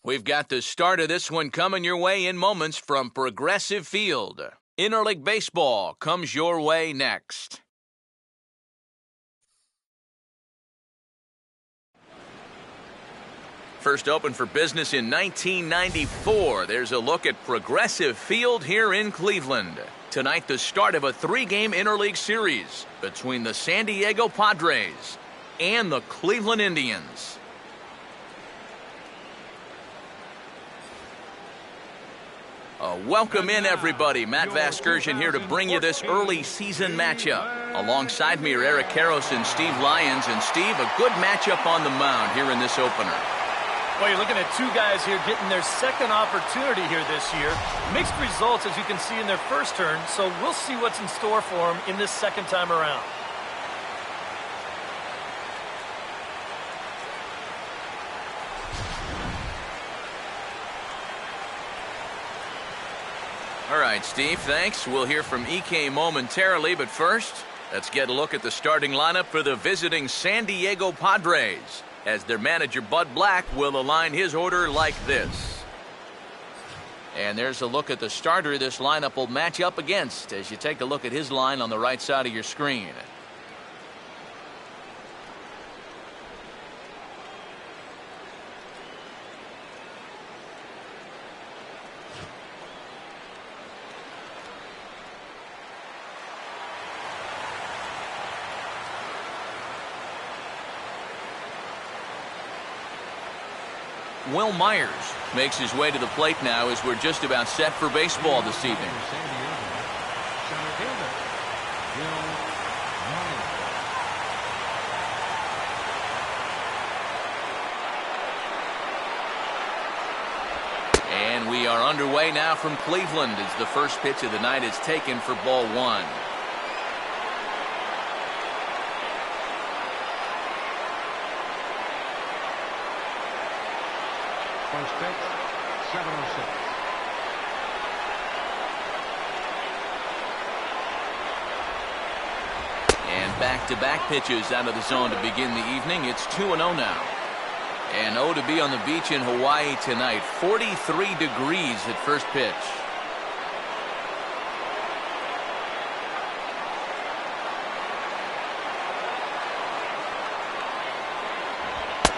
We've got the start of this one coming your way in moments from Progressive Field. Interleague Baseball comes your way next. First opened for business in 1994. There's a look at Progressive Field here in Cleveland. Tonight, the start of a three-game interleague series between the San Diego Padres and the Cleveland Indians. Welcome in, everybody. Matt Vasgersian here to bring you this early season matchup. Alongside me are Eric Karros and Steve Lyons. And Steve, a good matchup on the mound here in this opener. Well, you're looking at two guys here getting their second opportunity here this year. Mixed results, as you can see, in their first turn, so we'll see what's in store for them in this second time around. All right, Steve, thanks. We'll hear from EK momentarily, but first, let's get a look at the starting lineup for the visiting San Diego Padres, as their manager Bud Black will align his order like this. And there's a look at the starter this lineup will match up against as you take a look at his line on the right side of your screen. Will Myers makes his way to the plate now as we're just about set for baseball this evening. And we are underway now from Cleveland as the first pitch of the night is taken for ball one. First pitch, 7:06. And back-to-back pitches out of the zone to begin the evening. It's 2-0 now. And 0 to be on the beach in Hawaii tonight. 43 degrees at first pitch.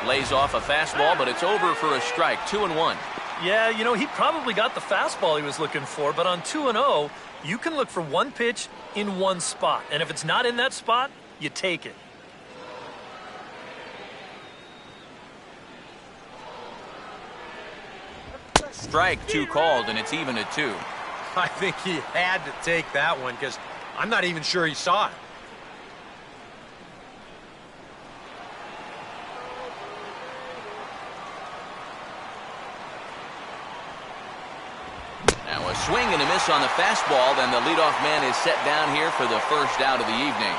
Lays off a fastball, but it's over for a strike. 2-1. Yeah, you know, he probably got the fastball he was looking for, but on 2-0, you can look for one pitch in one spot. And if it's not in that spot, you take it. Strike two called, and it's even at 2. I think he had to take that one because I'm not even sure he saw it. Now a swing and a miss on the fastball, then the leadoff man is set down here for the first out of the evening.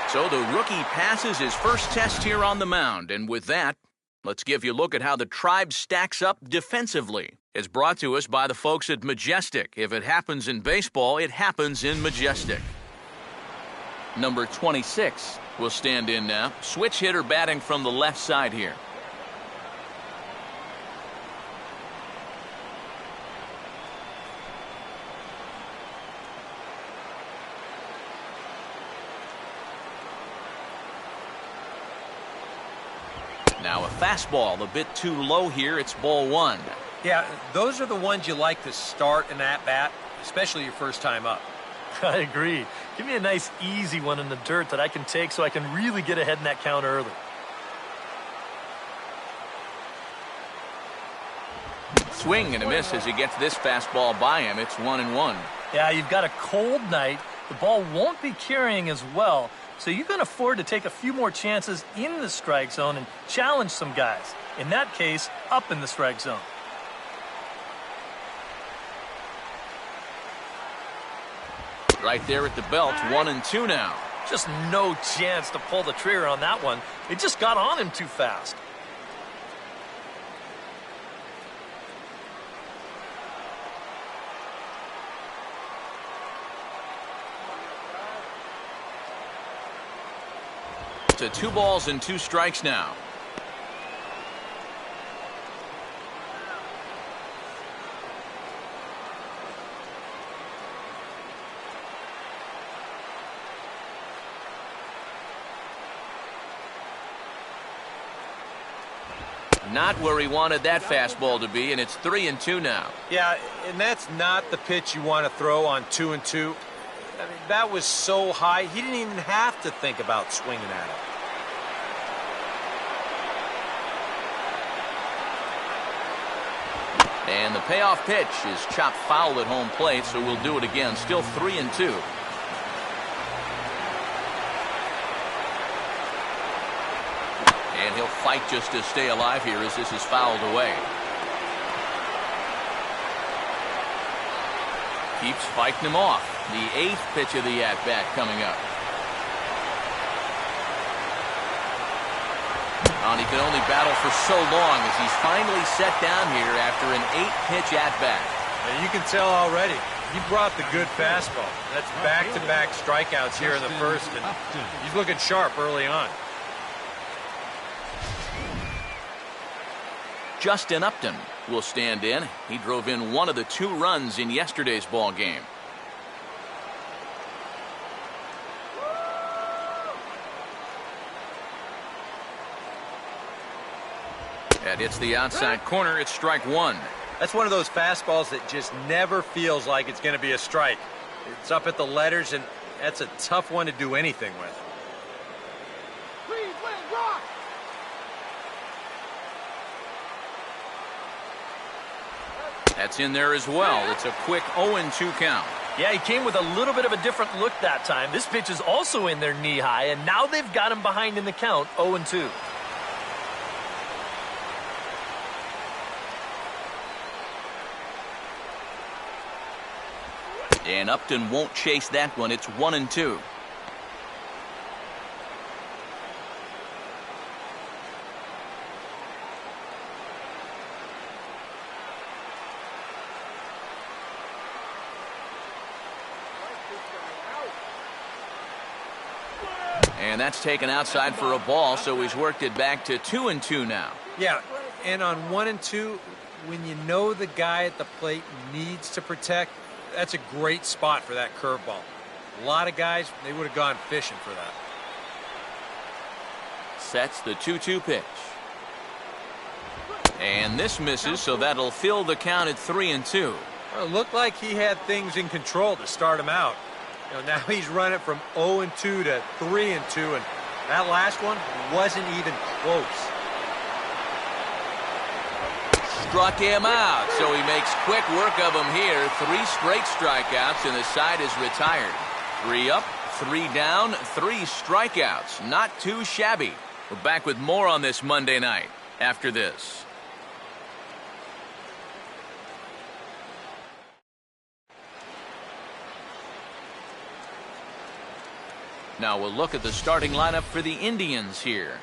So the rookie passes his first test here on the mound, and with that, let's give you a look at how the Tribe stacks up defensively. It's brought to us by the folks at Majestic. If it happens in baseball, it happens in Majestic. Number 26 will stand in now. Switch hitter batting from the left side here. Now a fastball a bit too low here. It's ball one. Yeah, those are the ones you like to start in that bat, especially your first time up. I agree. Give me a nice, easy one in the dirt that I can take so I can really get ahead in that count early. Swing and a miss as he gets this fastball by him. It's 1-1. Yeah, you've got a cold night. The ball won't be carrying as well, so you can afford to take a few more chances in the strike zone and challenge some guys. In that case, up in the strike zone. Right there at the belt, 1-2 now. Just no chance to pull the trigger on that one. It just got on him too fast. To 2 balls and 2 strikes now. Not where he wanted that fastball to be, and it's 3-2 now. Yeah, and that's not the pitch you want to throw on 2-2. I mean, that was so high, he didn't even have to think about swinging at it. And the payoff pitch is chopped foul at home plate, so we'll do it again. Still 3-2. And he'll fight just to stay alive here as this is fouled away. Keeps fighting him off. The 8th pitch of the at-bat coming up. And he can only battle for so long as he's finally set down here after an 8-pitch at-bat. And you can tell already, he brought the good fastball. That's back-to-back strikeouts here in the first, and he's looking sharp early on. Justin Upton will stand in. He drove in one of the 2 runs in yesterday's ball game. And it's the outside corner. It's strike 1. That's one of those fastballs that just never feels like it's going to be a strike. It's up at the letters, and that's a tough one to do anything with. That's in there as well. It's a quick 0-2 count. Yeah, he came with a little bit of a different look that time. This pitch is also in there knee-high, and now they've got him behind in the count, 0-2. And Upton won't chase that one. It's 1-2. And that's taken outside for a ball, so he's worked it back to 2-2 now. Yeah, and on 1-2, when you know the guy at the plate needs to protect, that's a great spot for that curveball. A lot of guys, they would have gone fishing for that. Sets the 2-2 pitch. And this misses, so that'll fill the count at 3-2. Well, it looked like he had things in control to start him out. You know, now he's running from 0-2 to 3-2, and that last one wasn't even close. Struck him out, so he makes quick work of him here. 3 straight strikeouts, and the side is retired. 3 up, 3 down, 3 strikeouts. Not too shabby. We're back with more on this Monday night after this. Now we'll look at the starting lineup for the Indians here.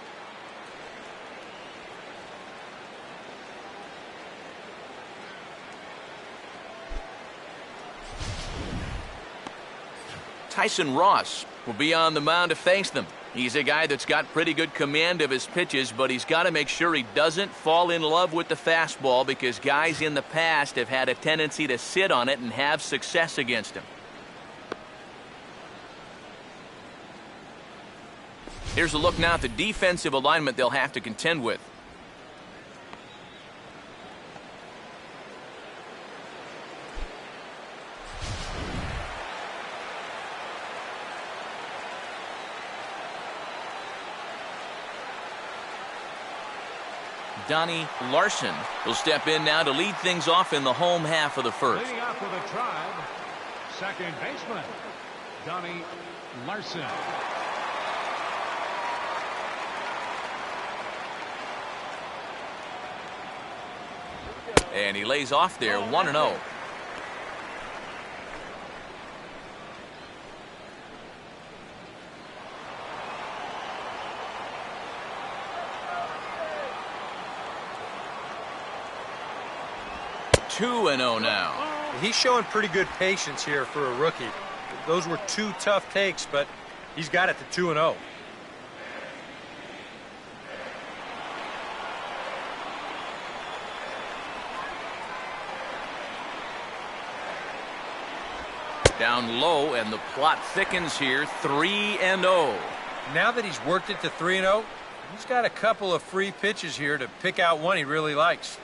Tyson Ross will be on the mound to face them. He's a guy that's got pretty good command of his pitches, but he's got to make sure he doesn't fall in love with the fastball because guys in the past have had a tendency to sit on it and have success against him. Here's a look now at the defensive alignment they'll have to contend with. Donnie Larson will step in now to lead things off in the home half of the first. Leading off for the Tribe, second baseman, Donnie Larson. And he lays off there, 1-0. Two and 0 now. He's showing pretty good patience here for a rookie. Those were 2 tough takes, but he's got it to 2-0. Down low, and the plot thickens here, 3-0. Now that he's worked it to 3-0, He's got a couple of free pitches here to pick out one he really likes.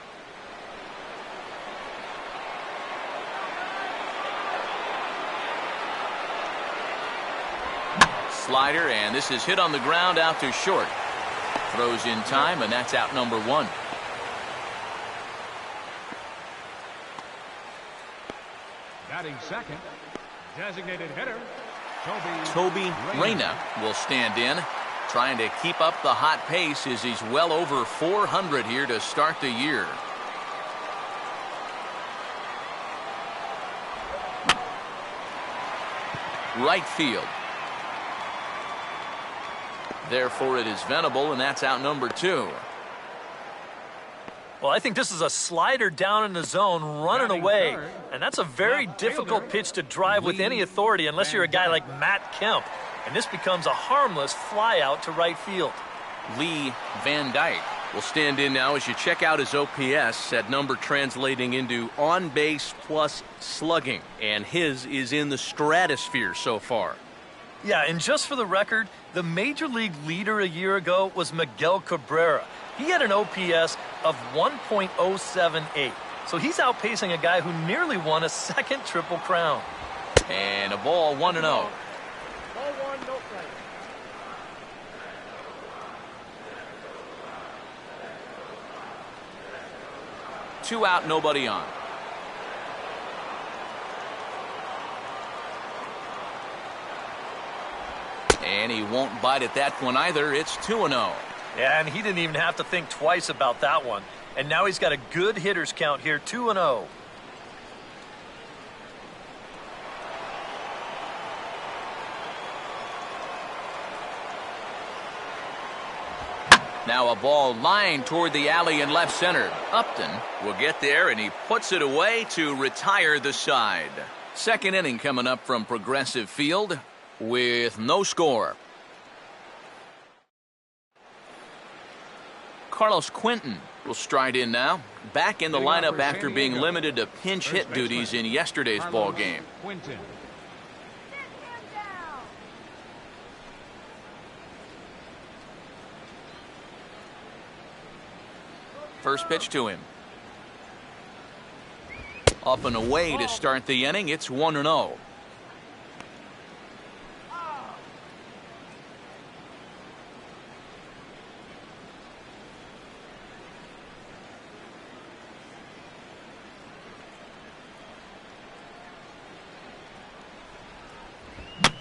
Slider, and this is hit on the ground out to short. Throws in time, and that's out number one. Batting second, designated hitter, Toby Reyna will stand in, trying to keep up the hot pace as he's well over 400 here to start the year. Right field. Therefore, it is Venable, and that's out number two. Well, I think this is a slider down in the zone, running away. And that's a very difficult pitch to drive with any authority unless you're a guy like Matt Kemp. And this becomes a harmless fly out to right field. Lee Van Dyke will stand in now as you check out his OPS, that number translating into on base plus slugging. And his is in the stratosphere so far. Yeah, and just for the record, the major league leader a year ago was Miguel Cabrera. He had an OPS of 1.078. So he's outpacing a guy who nearly won a second Triple Crown. And a ball 1-0. Ball one, no strike. Two out, nobody on. And he won't bite at that one either. It's 2-0. Yeah, and he didn't even have to think twice about that one. And now he's got a good hitters count here, 2-0. Now a ball lined toward the alley in left center. Upton will get there, and he puts it away to retire the side. Second inning coming up from Progressive Field with no score. Carlos Quentin will stride in now, back in the lineup after being limited to pinch hit duties in yesterday's ball game. First pitch to him. Up and away to start the inning. It's 1-0.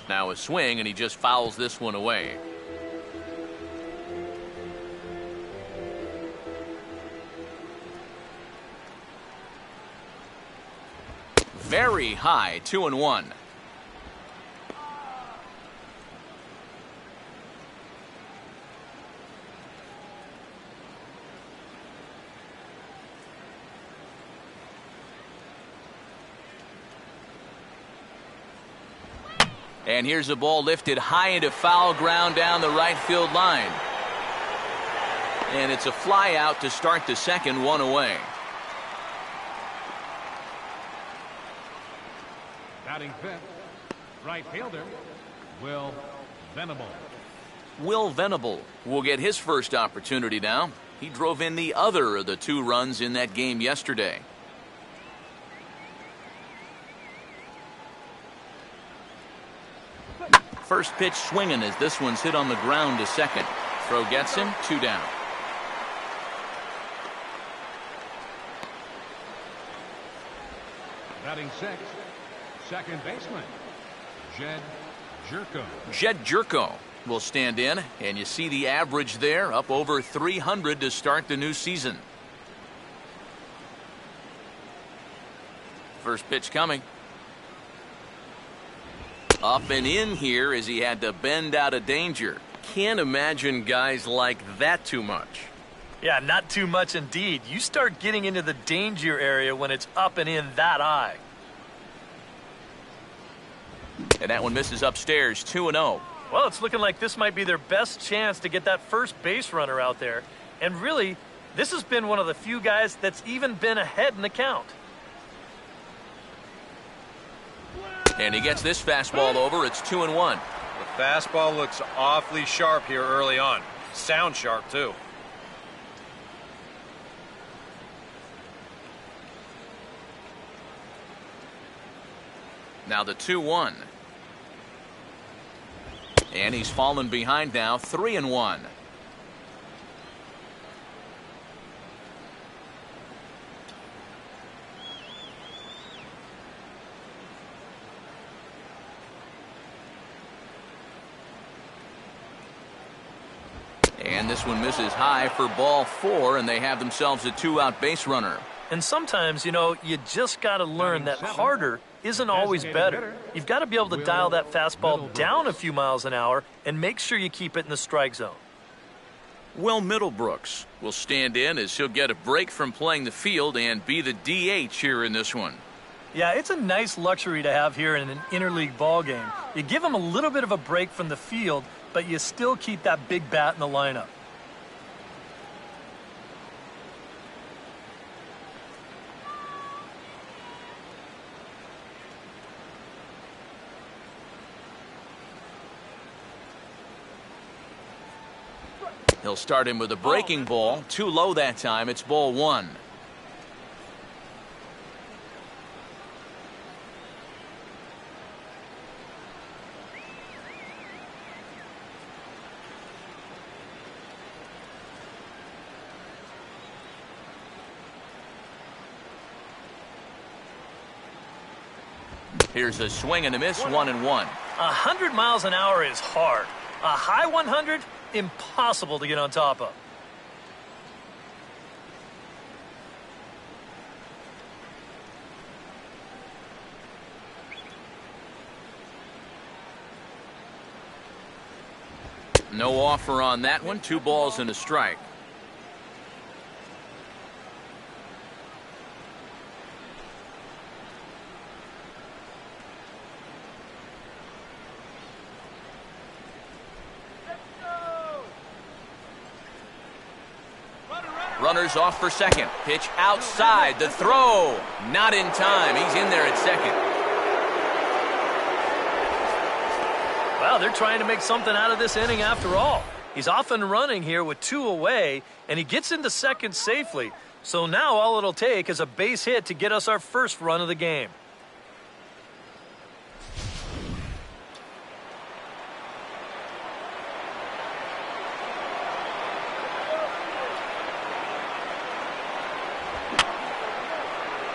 Now a swing, and he just fouls this one away. Very high, 2-1. And here's a ball lifted high into foul ground down the right field line. And it's a fly out to start the second, one away. Batting fifth, right fielder, Will Venable. Will Venable will get his first opportunity now. He drove in the other of the two runs in that game yesterday. First pitch swinging as this one's hit on the ground to second. Throw gets him, 2 down. Batting sixth, second baseman, Jed Jerko. Jed Jerko will stand in, and you see the average there, up over 300 to start the new season. First pitch coming. Up and in here as he had to bend out of danger. Can't imagine guys like that too much. Yeah, not too much indeed. You start getting into the danger area when it's up and in that high. And that one misses upstairs, 2-0. Well, it's looking like this might be their best chance to get that first base runner out there. And really, this has been one of the few guys that's even been ahead in the count. And he gets this fastball over. It's 2-1. The fastball looks awfully sharp here early on. Sound sharp, too. Now the 2-1. And he's fallen behind now, 3-1. And this one misses high for ball 4, and they have themselves a 2-out base runner. And sometimes, you know, you just got to learn that harder isn't always better. You've got to be able to dial that fastball down a few miles an hour and make sure you keep it in the strike zone. Will Middlebrooks will stand in as he'll get a break from playing the field and be the DH here in this one. Yeah, it's a nice luxury to have here in an interleague ball game. You give him a little bit of a break from the field, but you still keep that big bat in the lineup. He'll start him with a breaking ball. Too low that time. It's ball 1. Here's a swing and a miss, 1-1. 100 miles an hour is hard. A high 100, impossible to get on top of. No offer on that one. 2 balls and a strike. Runners off for second. Pitch outside. The throw. Not in time. He's in there at second. Well, they're trying to make something out of this inning after all. He's off and running here with 2 away, and he gets into second safely. So now all it'll take is a base hit to get us our first run of the game.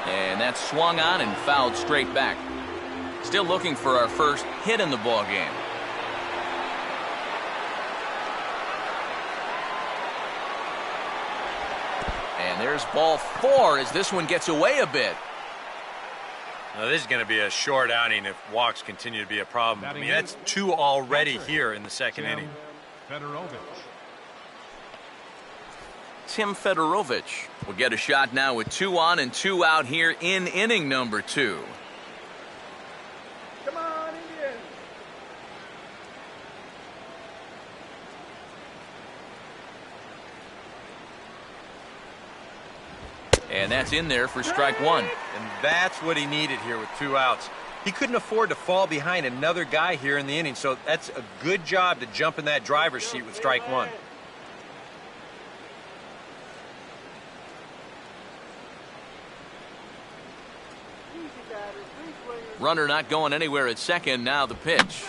And that's swung on and fouled straight back. Still looking for our first hit in the ball game. And there's ball 4 as this one gets away a bit. Now, this is going to be a short outing if walks continue to be a problem. I mean, that's 2 already here in the second inning. Tim Fedorovich will get a shot now with 2 on and 2 out here in inning number 2. Come on, Indians. And that's in there for strike 1. And that's what he needed here with 2 outs. He couldn't afford to fall behind another guy here in the inning, so that's a good job to jump in that driver's seat with strike 1. Runner not going anywhere at second. Now the pitch.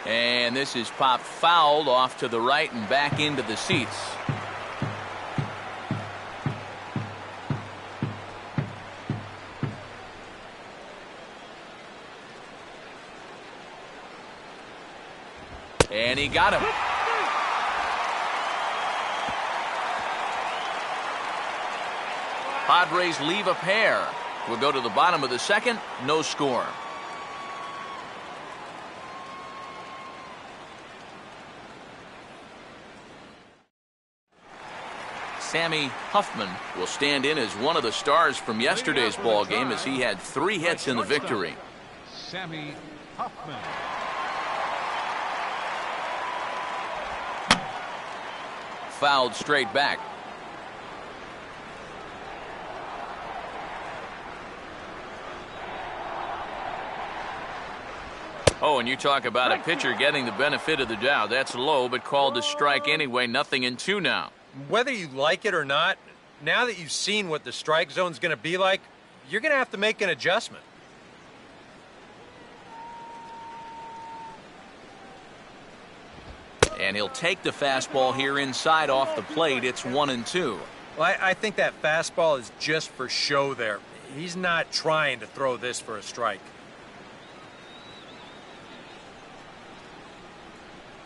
And this is popped fouled off to the right and back into the seats. And he got him. Padres leave a pair. We'll go to the bottom of the second. No score. Sammy Huffman will stand in as one of the stars from yesterday's ball game as he had 3 hits in the victory. Sammy Huffman. Fouled straight back. Oh, and you talk about a pitcher getting the benefit of the doubt. That's low, but called a strike anyway. 0-2 now. Whether you like it or not, now that you've seen what the strike zone's going to be like, you're going to have to make an adjustment. And he'll take the fastball here inside off the plate. It's 1-2. Well, I think that fastball is just for show there. He's not trying to throw this for a strike.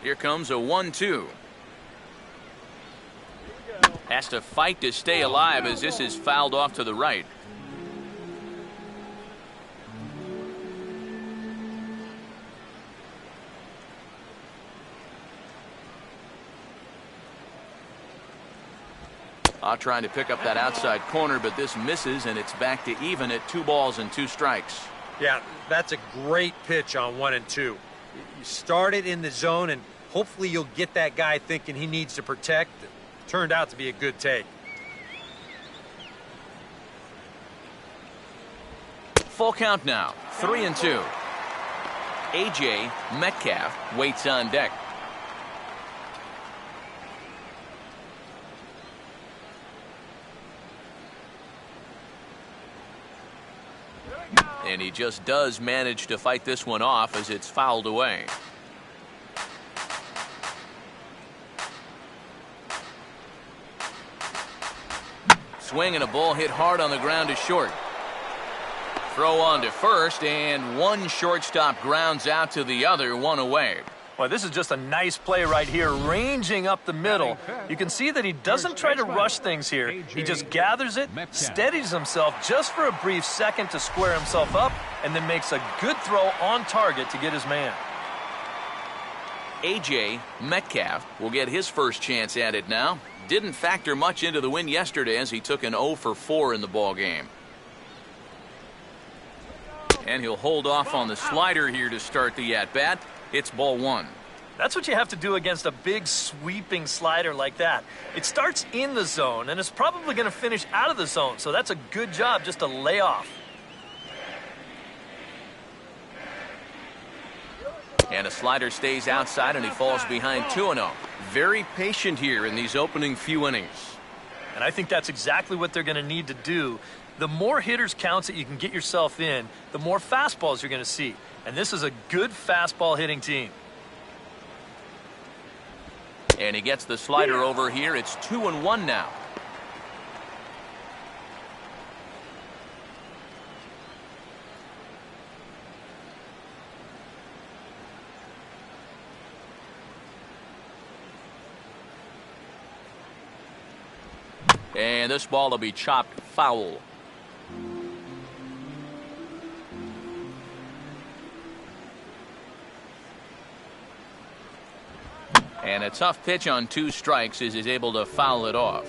Here comes a 1-2. Has to fight to stay alive as this is fouled off to the right. Trying to pick up that outside corner, but this misses, and it's back to even at 2 balls and 2 strikes. Yeah, that's a great pitch on 1-2. You start it in the zone, and hopefully you'll get that guy thinking he needs to protect. It turned out to be a good take. Full count now, 3-2. A.J. Metcalf waits on deck. And he just does manage to fight this one off as it's fouled away. Swing and a ball hit hard on the ground to short. Throw on to first, and one shortstop grounds out to the other, one away. Well, this is just a nice play right here, ranging up the middle. You can see that he doesn't try to rush things here. He just gathers it, steadies himself just for a brief second to square himself up, and then makes a good throw on target to get his man. A.J. Metcalf will get his first chance at it now. Didn't factor much into the win yesterday as he took an 0 for 4 in the ballgame. And he'll hold off on the slider here to start the at-bat. It's ball 1. That's what you have to do against a big sweeping slider like that. It starts in the zone, and it's probably going to finish out of the zone, so that's a good job just to lay off. And a slider stays outside, and he falls behind 2-0. Very patient here in these opening few innings. And I think that's exactly what they're going to need to do. The more hitters counts that you can get yourself in, the more fastballs you're going to see. And this is a good fastball hitting team. And he gets the slider over here. It's 2-1 now. And this ball will be chopped foul. And a tough pitch on 2 strikes as he's able to foul it off.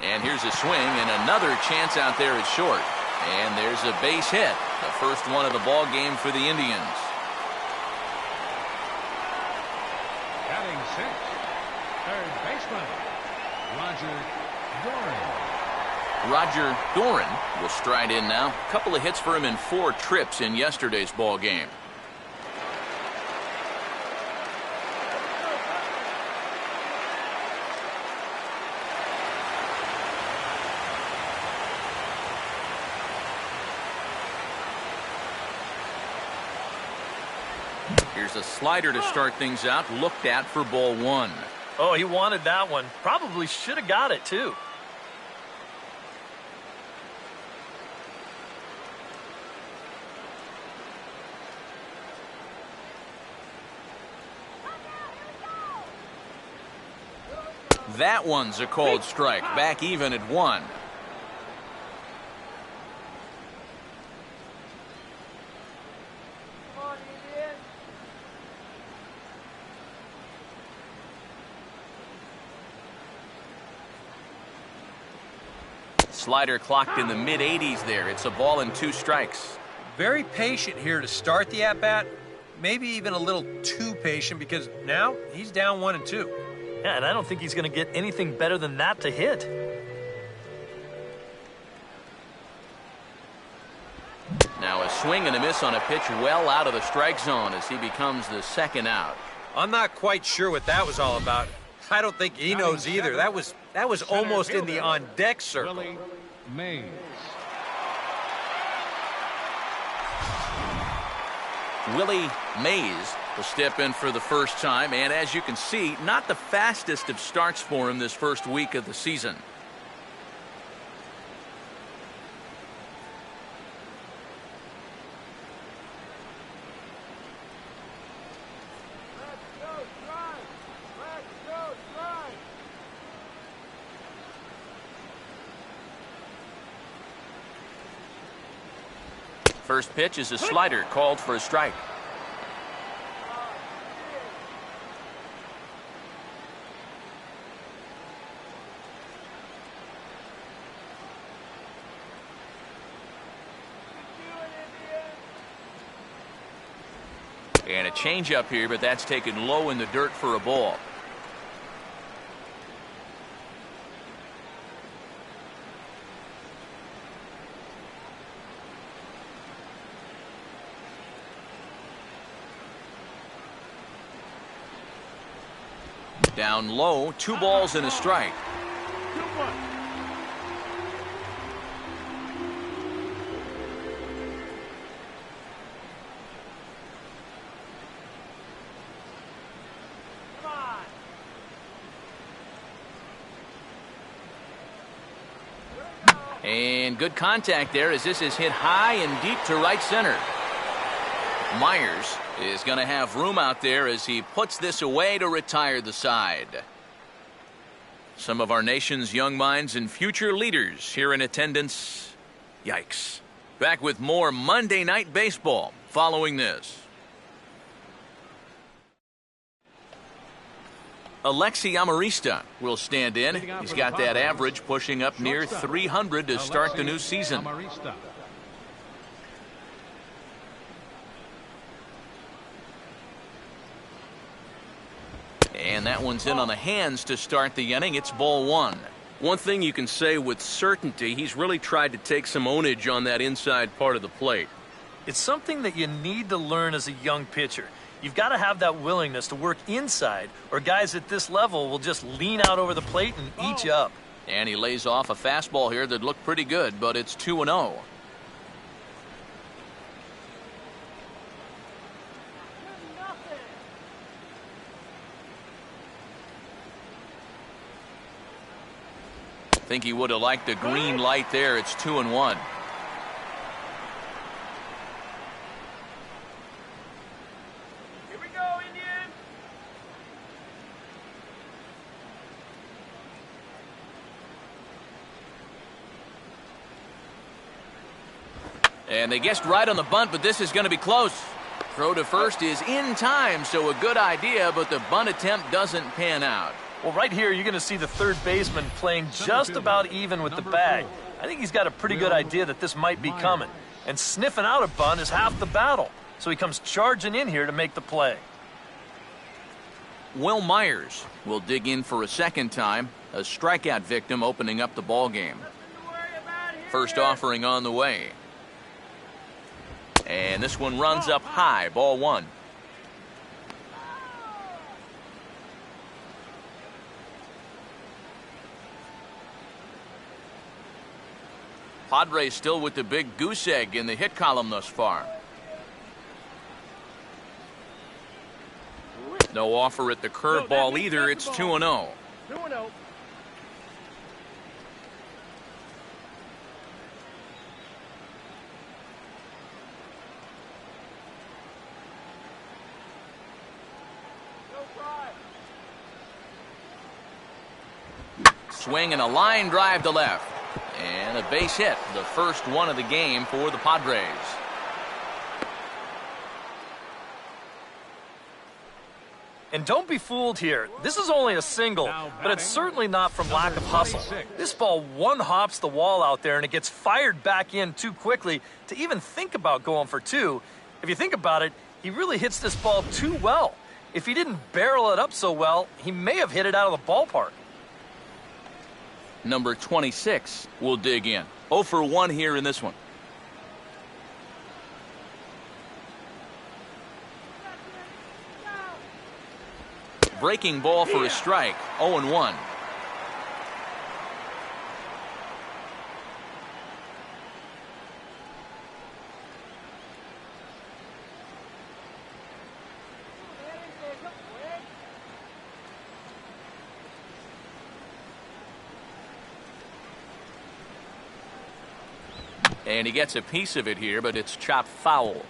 And here's a swing and another chance out there at short. And there's a base hit. The first one of the ball game for the Indians. Batting 6th, third baseman, Roger Doran. Roger Doran will stride in now. A couple of hits for him in 4 trips in yesterday's ball game. Here's a slider to start things out, looked at for ball 1. Oh, he wanted that one. Probably should have got it, too. That one's a called strike. Back even at 1. Slider clocked in the mid-80s there. It's a ball and 2 strikes. Very patient here to start the at-bat. Maybe even a little too patient because now he's down 1-2. Yeah, and I don't think he's going to get anything better than that to hit. swing and a miss on a pitch well out of the strike zone as he becomes the second out. I'm not quite sure what that was all about. I don't think he knows either. That was almost in the on-deck circle. Willie Mays. Willie Mays will step in for the first time, and as you can see, not the fastest of starts for him this first week of the season. First pitch is a slider called for a strike. And a changeup here, but that's taken low in the dirt for a ball. Down low, 2 balls and a strike. And good contact there as this is hit high and deep to right center. Myers is going to have room out there as he puts this away to retire the side. Some of our nation's young minds and future leaders here in attendance. Yikes. Back with more Monday Night Baseball following this. Alexi Amarista will stand in. He's got that average pushing up near 300 to start the new season. And that one's in on the hands to start the inning. It's ball 1. One thing you can say with certainty, he's really tried to take some ownage on that inside part of the plate. It's something that you need to learn as a young pitcher. You've got to have that willingness to work inside, or guys at this level will just lean out over the plate and eat you up. And he lays off a fastball here that looked pretty good, but it's 2-0. Think he would have liked the green light there. It's 2-1. Here we go, Indian. And they guessed right on the bunt, but this is going to be close. Throw to first is in time, so a good idea, but the bunt attempt doesn't pan out. Well, right here, you're going to see the third baseman playing just about even with the bag. I think he's got a pretty good idea that this might be coming. And sniffing out a bunt is half the battle. So he comes charging in here to make the play. Will Myers will dig in for a second time. A strikeout victim opening up the ball game. First offering on the way. And this one runs up high. Ball 1. Padres still with the big goose egg in the hit column thus far. No offer at the curveball either. It's 2-0. 2-0. Swing and a line drive to left. And a base hit, the first one of the game for the Padres. And don't be fooled here. This is only a single, but it's certainly not from lack of hustle. This ball one-hops the wall out there, and it gets fired back in too quickly to even think about going for 2. If you think about it, he really hits this ball too well. If he didn't barrel it up so well, he may have hit it out of the ballpark. Number 26 will dig in. 0 for 1 here in this one. breaking ball for a strike. 0-1. And he gets a piece of it here, but it's chopped foul.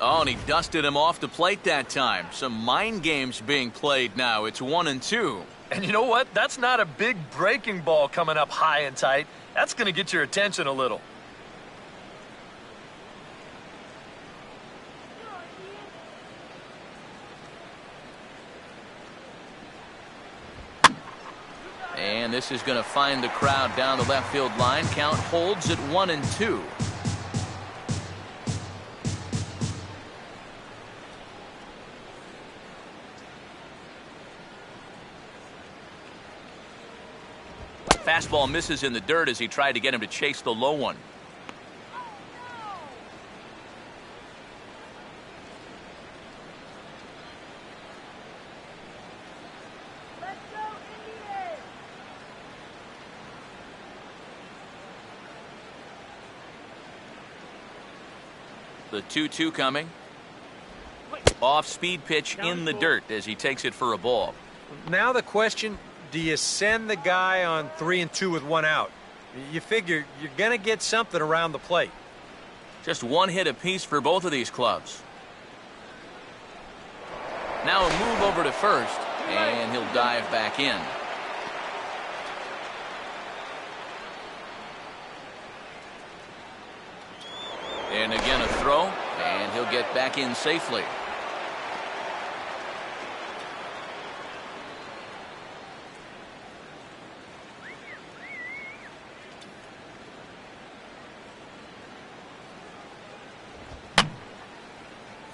Oh, and he dusted him off the plate that time. Some mind games being played now. It's 1-2. And you know what? That's not a big breaking ball coming up high and tight. That's going to get your attention a little. And this is going to find the crowd down the left field line. Count holds at 1-2. Fastball misses in the dirt as he tried to get him to chase the low one. The 2-2 coming. Off-speed pitch in the dirt as he takes it for a ball. Now the question, do you send the guy on 3-2 with one out? You figure you're going to get something around the plate. Just one hit apiece for both of these clubs. Now a move over to first, and he'll dive back in. And again a throw, and he'll get back in safely.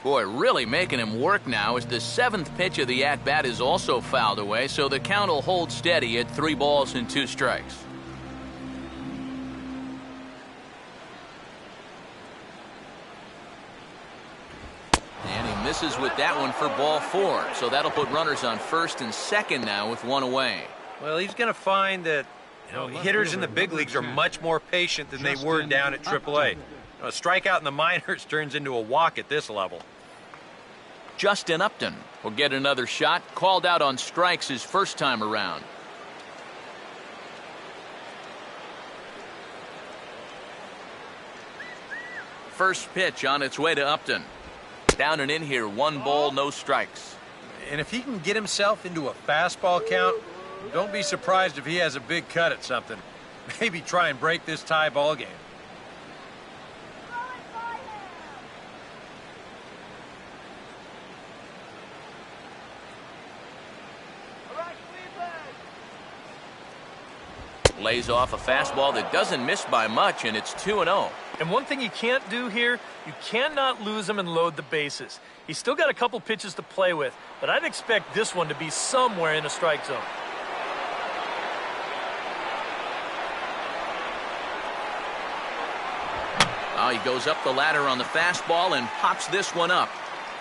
Boy, really making him work now as the 7th pitch of the at-bat is also fouled away, so the count will hold steady at 3 balls and 2 strikes. And he misses with that one for ball 4, so that'll put runners on first and second now with one away. Well, he's going to find that hitters in the big leagues are much more patient than they were down at AAA. A strikeout in the minors turns into a walk at this level. Justin Upton will get another shot. Called out on strikes his first time around. First pitch on its way to Upton. Down and in here, 1 ball, no strikes. And if he can get himself into a fastball count, don't be surprised if he has a big cut at something. Maybe try and break this tie ball game. Lays off a fastball that doesn't miss by much, and it's 2-0. And one thing you can't do here, you cannot lose him and load the bases. He's still got a couple pitches to play with, but I'd expect this one to be somewhere in a strike zone. Oh, he goes up the ladder on the fastball and pops this one up.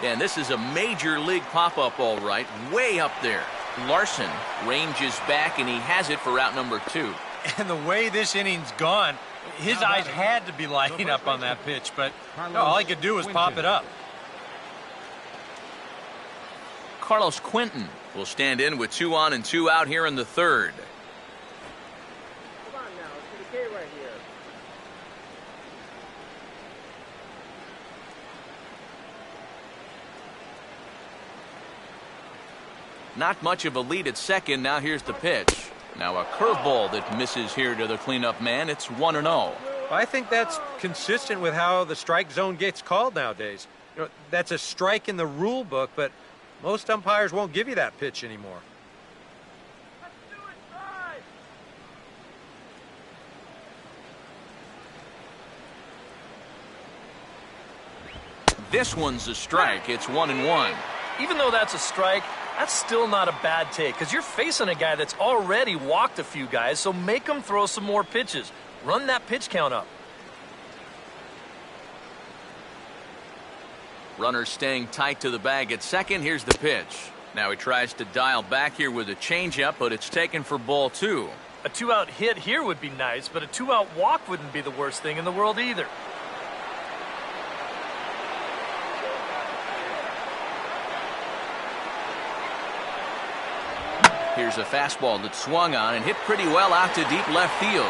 And this is a major league pop-up, all right, way up there. Larson ranges back, and he has it for out number 2. And the way this inning's gone, his eyes had to be lighting up on that pitch, but all he could do was pop it up. Carlos Quentin will stand in with 2 on and 2 out here in the 3rd. Come on now, it's the K right here. Not much of a lead at second. Now here's the pitch. Now a curveball that misses here to the cleanup man. It's 1-0. I think that's consistent with how the strike zone gets called nowadays. That's a strike in the rule book, but most umpires won't give you that pitch anymore. This one's a strike. It's 1-1. Even though that's a strike, That's still not a bad take because you're facing a guy that's already walked a few guys, so make him throw some more pitches. Run that pitch count up. Runner staying tight to the bag at second. Here's the pitch. Now he tries to dial back here with a changeup, but it's taken for ball 2. A 2-out hit here would be nice, but a 2-out walk wouldn't be the worst thing in the world either. Here's a fastball that swung on and hit pretty well out to deep left field.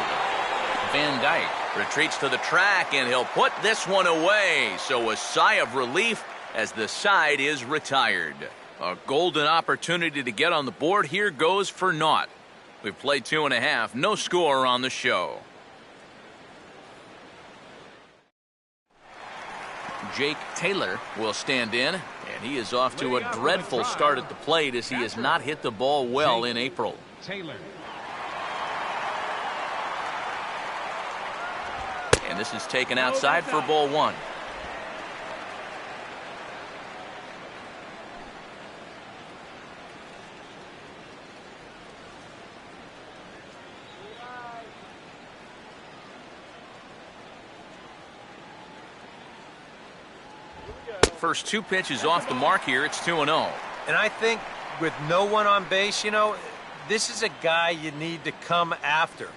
Van Dyke retreats to the track, and he'll put this one away. So a sigh of relief as the side is retired. A golden opportunity to get on the board here goes for naught. We've played 2.5, no score on the show. Jake Taylor will stand in, and he is off to a dreadful start at the plate as he has not hit the ball well in April. Taylor. And this is taken outside for ball 1. First 2 pitches off the mark here. It's 2-0. And I think with no one on base, this is a guy you need to come after.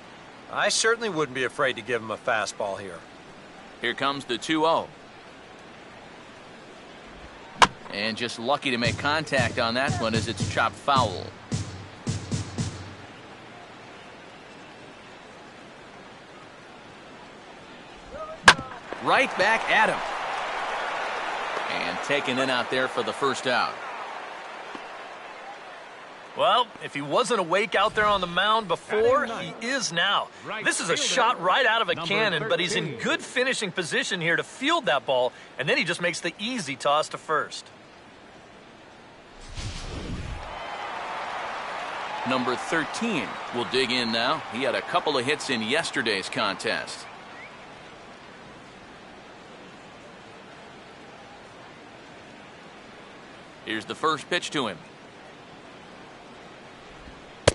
I certainly wouldn't be afraid to give him a fastball here. Here comes the 2-0. And just lucky to make contact on that one as it's chopped foul. Right back at him. And taken in out there for the first out. Well, if he wasn't awake out there on the mound before, he is now. This is a shot right out of a cannon, but he's in good finishing position here to field that ball, and then he just makes the easy toss to first. Number 13 will dig in now. He had a couple of hits in yesterday's contest. Here's the first pitch to him.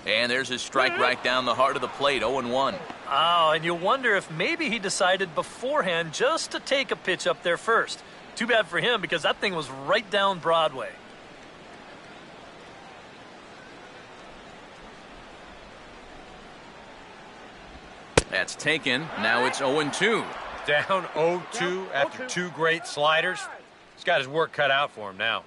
And there's his strike right down the heart of the plate, 0-1. Oh, and you wonder if maybe he decided beforehand just to take a pitch up there first. Too bad for him because that thing was right down Broadway. That's taken. Now it's 0-2. Down 0-2 after 2 great sliders. He's got his work cut out for him now.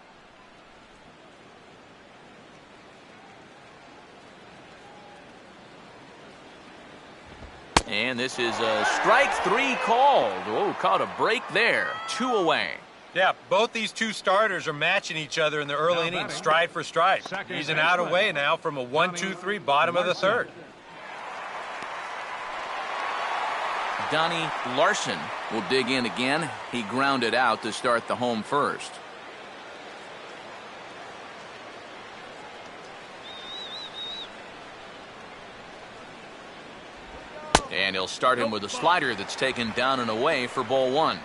And this is a strike 3 called. Oh, caught a break there. 2 away. Yeah, both these 2 starters are matching each other in the early innings, stride for stride. He's an out away now from a 1-2-3 bottom of the 3rd. Donnie Larson will dig in again. He grounded out to start the home first. And he'll start him with a slider that's taken down and away for ball 1.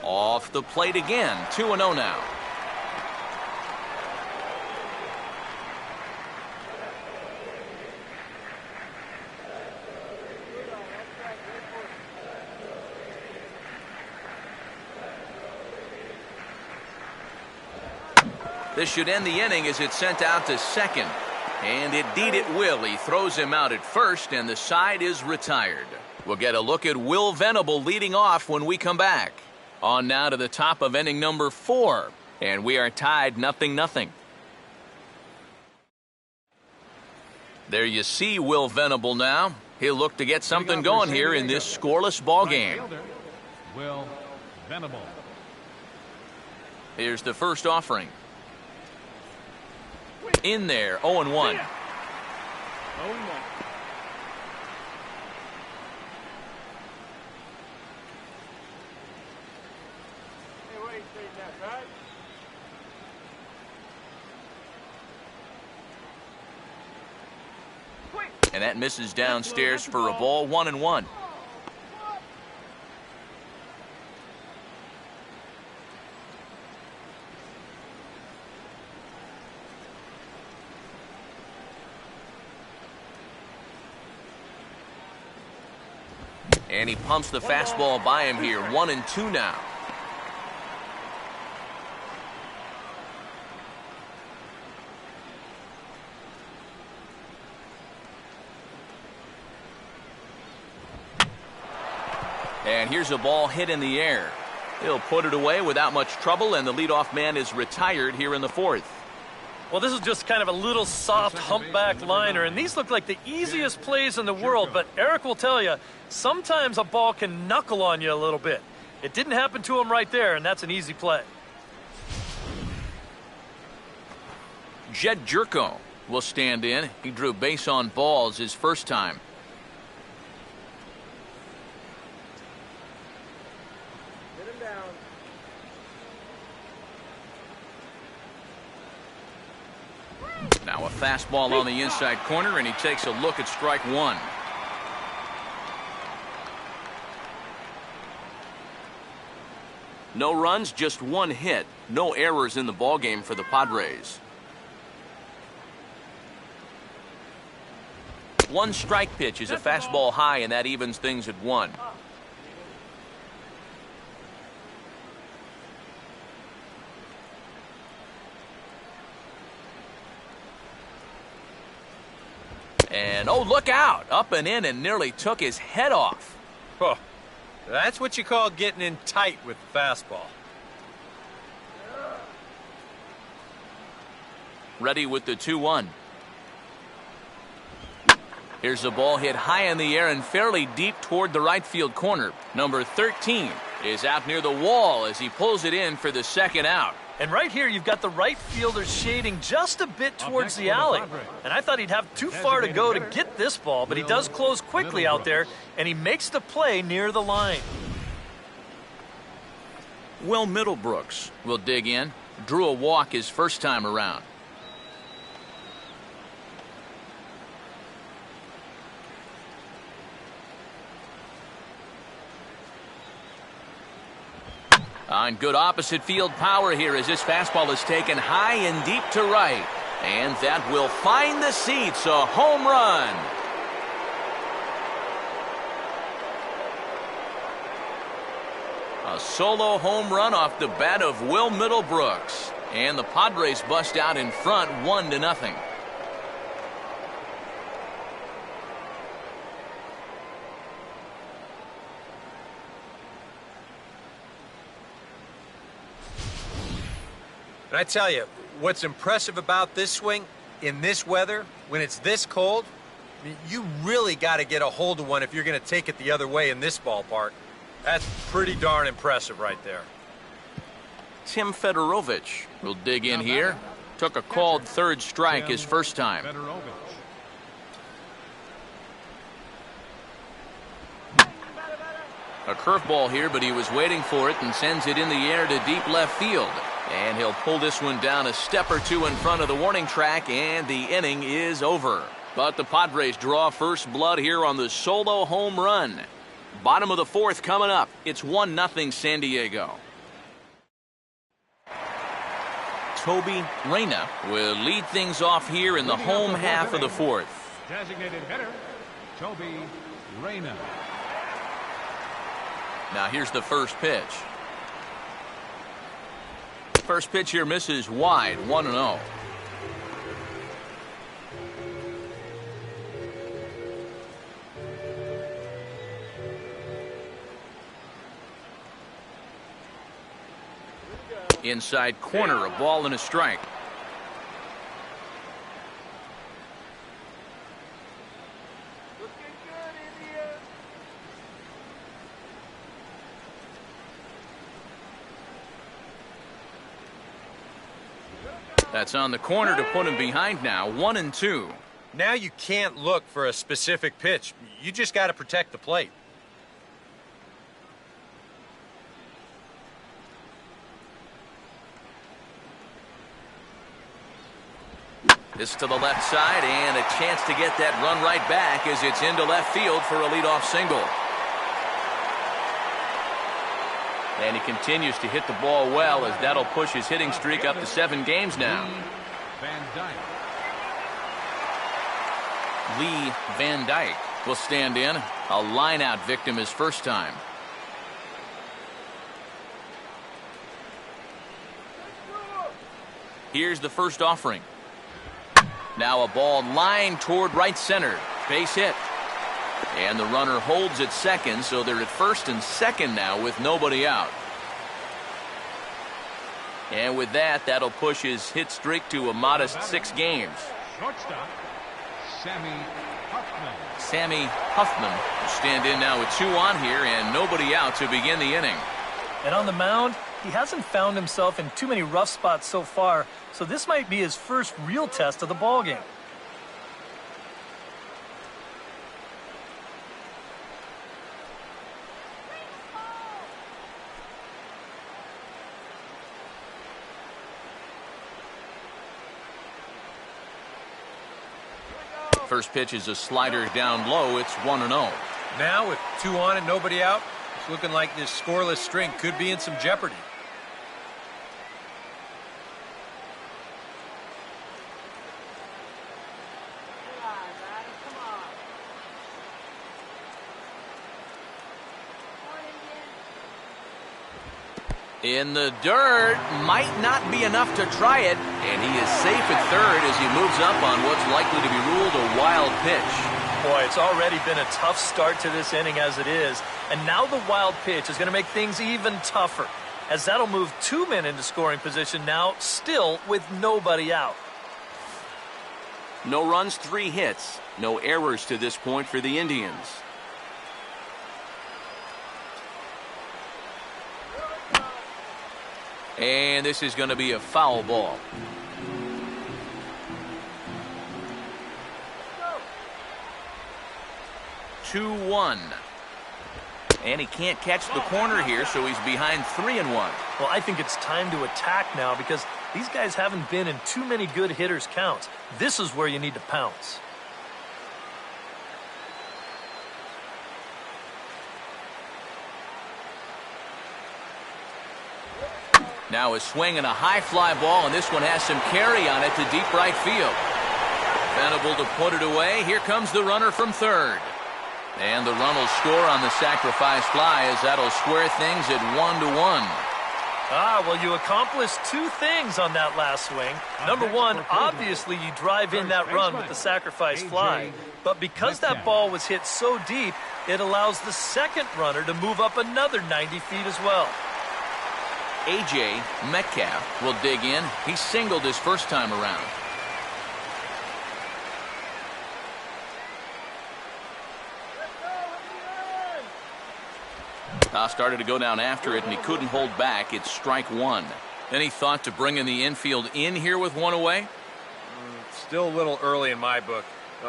Off the plate again. 2-0 now. This should end the inning as it's sent out to second. And indeed it will. He throws him out at first, and the side is retired. We'll get a look at Will Venable leading off when we come back. On now to the top of inning number 4. And we are tied 0-0. There you see Will Venable now. He'll look to get something going here in this scoreless ball game. Will Venable. Here's the first offering. In there, 0-1. 0-1. And that misses downstairs for a ball, 1-1. And he pumps the fastball by him here. 1-2 now. And here's a ball hit in the air. He'll put it away without much trouble, and the leadoff man is retired here in the fourth. Well, this is just kind of a little soft humpback liner, and these look like the easiest plays in the world, but Eric will tell you, sometimes a ball can knuckle on you a little bit. It didn't happen to him right there, and that's an easy play. Jed Jerko will stand in. He drew base on balls his first time. Now a fastball on the inside corner, and he takes a look at strike one. No runs, just one hit. No errors in the ballgame for the Padres. One strike pitch is a fastball high, and that evens things at 1. And, oh, look out. Up and in and nearly took his head off. Oh, that's what you call getting in tight with the fastball. Ready with the 2-1. Here's the ball hit high in the air and fairly deep toward the right field corner. Number 13 is out near the wall as he pulls it in for the second out. And right here, you've got the right fielder shading just a bit towards the alley. And I thought he'd have too far to go to get this ball, but he does close quickly out there, and he makes the play near the line. Will Middlebrooks will dig in. Drew a walk his first time around. On good opposite field power here as this fastball is taken high and deep to right. And that will find the seats, a home run. A solo home run off the bat of Will Middlebrooks. And the Padres bust out in front 1-0. And I tell you, what's impressive about this swing, in this weather, when it's this cold, I mean, you really got to get a hold of one if you're going to take it the other way in this ballpark. That's pretty darn impressive right there. Tim Fedorovich will dig in here. Took a called third strike his first time. A curveball here, but he was waiting for it and sends it in the air to deep left field. And he'll pull this one down a step or two in front of the warning track, and the inning is over. But the Padres draw first blood here on the solo home run. Bottom of the fourth coming up. It's 1-0 San Diego. Toby Reyna will lead things off here in the home half of the fourth. Designated hitter, Toby Reyna. Now here's the first pitch. First pitch here misses wide, 1-0. Inside corner, a ball and a strike. That's on the corner to put him behind now, 1-2. Now you can't look for a specific pitch. You just got to protect the plate. This to the left side, and a chance to get that run right back as it's into left field for a leadoff single. And he continues to hit the ball well, as that'll push his hitting streak up to 7 games now. Lee Van Dyke will stand in. A line-out victim his first time. Here's the first offering. Now a ball lined toward right center. Base hit. And the runner holds at second, so they're at first and second now with nobody out. And with that, that'll push his hit streak to a modest 6 games. Shortstop, Sammy Huffman will stand in now with 2 on here and nobody out to begin the inning. And on the mound, he hasn't found himself in too many rough spots so far, so this might be his first real test of the ballgame. First pitch is a slider down low. It's 1-0. Now with 2 on and nobody out, it's looking like this scoreless string could be in some jeopardy. In the dirt, might not be enough to try it, and he is safe at third as he moves up on what's likely to be ruled a wild pitch. Boy, it's already been a tough start to this inning as it is, and now the wild pitch is going to make things even tougher, as that'll move 2 men into scoring position now, still with nobody out. No runs, 3 hits, no errors to this point for the Indians. And this is going to be a foul ball. Two, 1. And he can't catch the corner here, so he's behind 3-1. Well, I think it's time to attack now because these guys haven't been in too many good hitters' counts. This is where you need to pounce. Now a swing and a high fly ball, and this one has some carry on it to deep right field. Venable to put it away. Here comes the runner from third. And the run will score on the sacrifice fly as that'll square things at 1-1. Well, you accomplished 2 things on that last swing. Number 1, obviously you drive in that run with the sacrifice fly. But because that ball was hit so deep, it allows the second runner to move up another 90 feet as well. A.J. Metcalf will dig in. He singled his first time around. Started to go down after it, and he couldn't hold back. It's strike 1. Any thought to bringing the infield in here with 1 away? Still a little early in my book.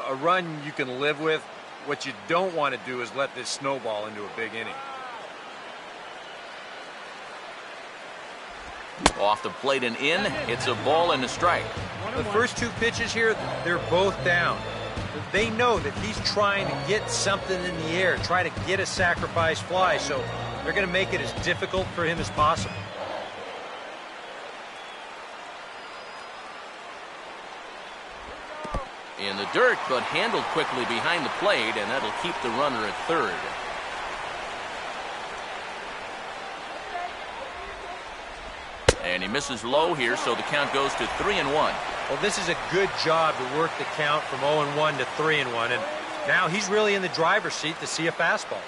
A run you can live with. What you don't want to do is let this snowball into a big inning. Off the plate and in. It's a ball and a strike. The first 2 pitches here, they're both down. They know that he's trying to get something in the air, try to get a sacrifice fly, so they're going to make it as difficult for him as possible. In the dirt, but handled quickly behind the plate, and that'll keep the runner at third. And he misses low here, so the count goes to 3-1. Well, this is a good job to work the count from 0-1 to 3-1, and now he's really in the driver's seat to see a fastball.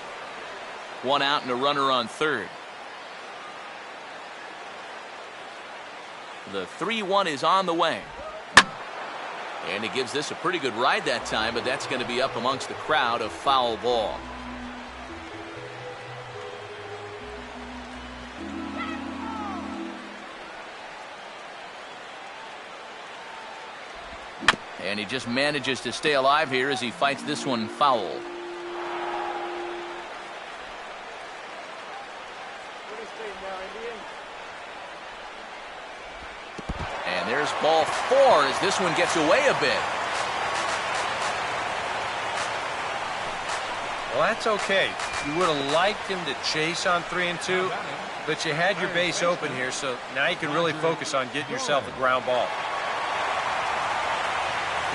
1 out and a runner on third. The 3-1 is on the way. And he gives this a pretty good ride that time, but that's going to be up amongst the crowd, a foul ball. And he just manages to stay alive here as he fights this one foul. And there's Ball 4 as this one gets away a bit. Well, that's okay. You would have liked him to chase on 3 and 2, but you had your base open here, so now you can really focus on getting yourself a ground ball.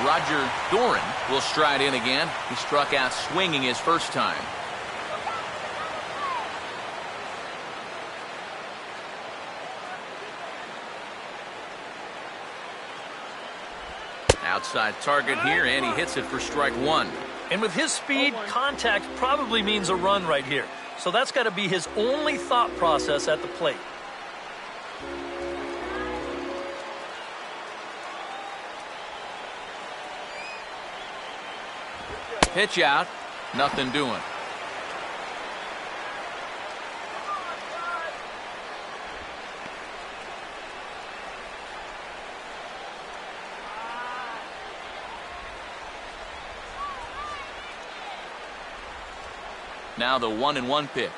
Roger Doran will stride in again. He struck out swinging his first time. Outside target here, and he hits it for strike 1. And with his speed, contact probably means a run right here. So that's got to be his only thought process at the plate. Pitch out, nothing doing. Now the 1-1 pitch.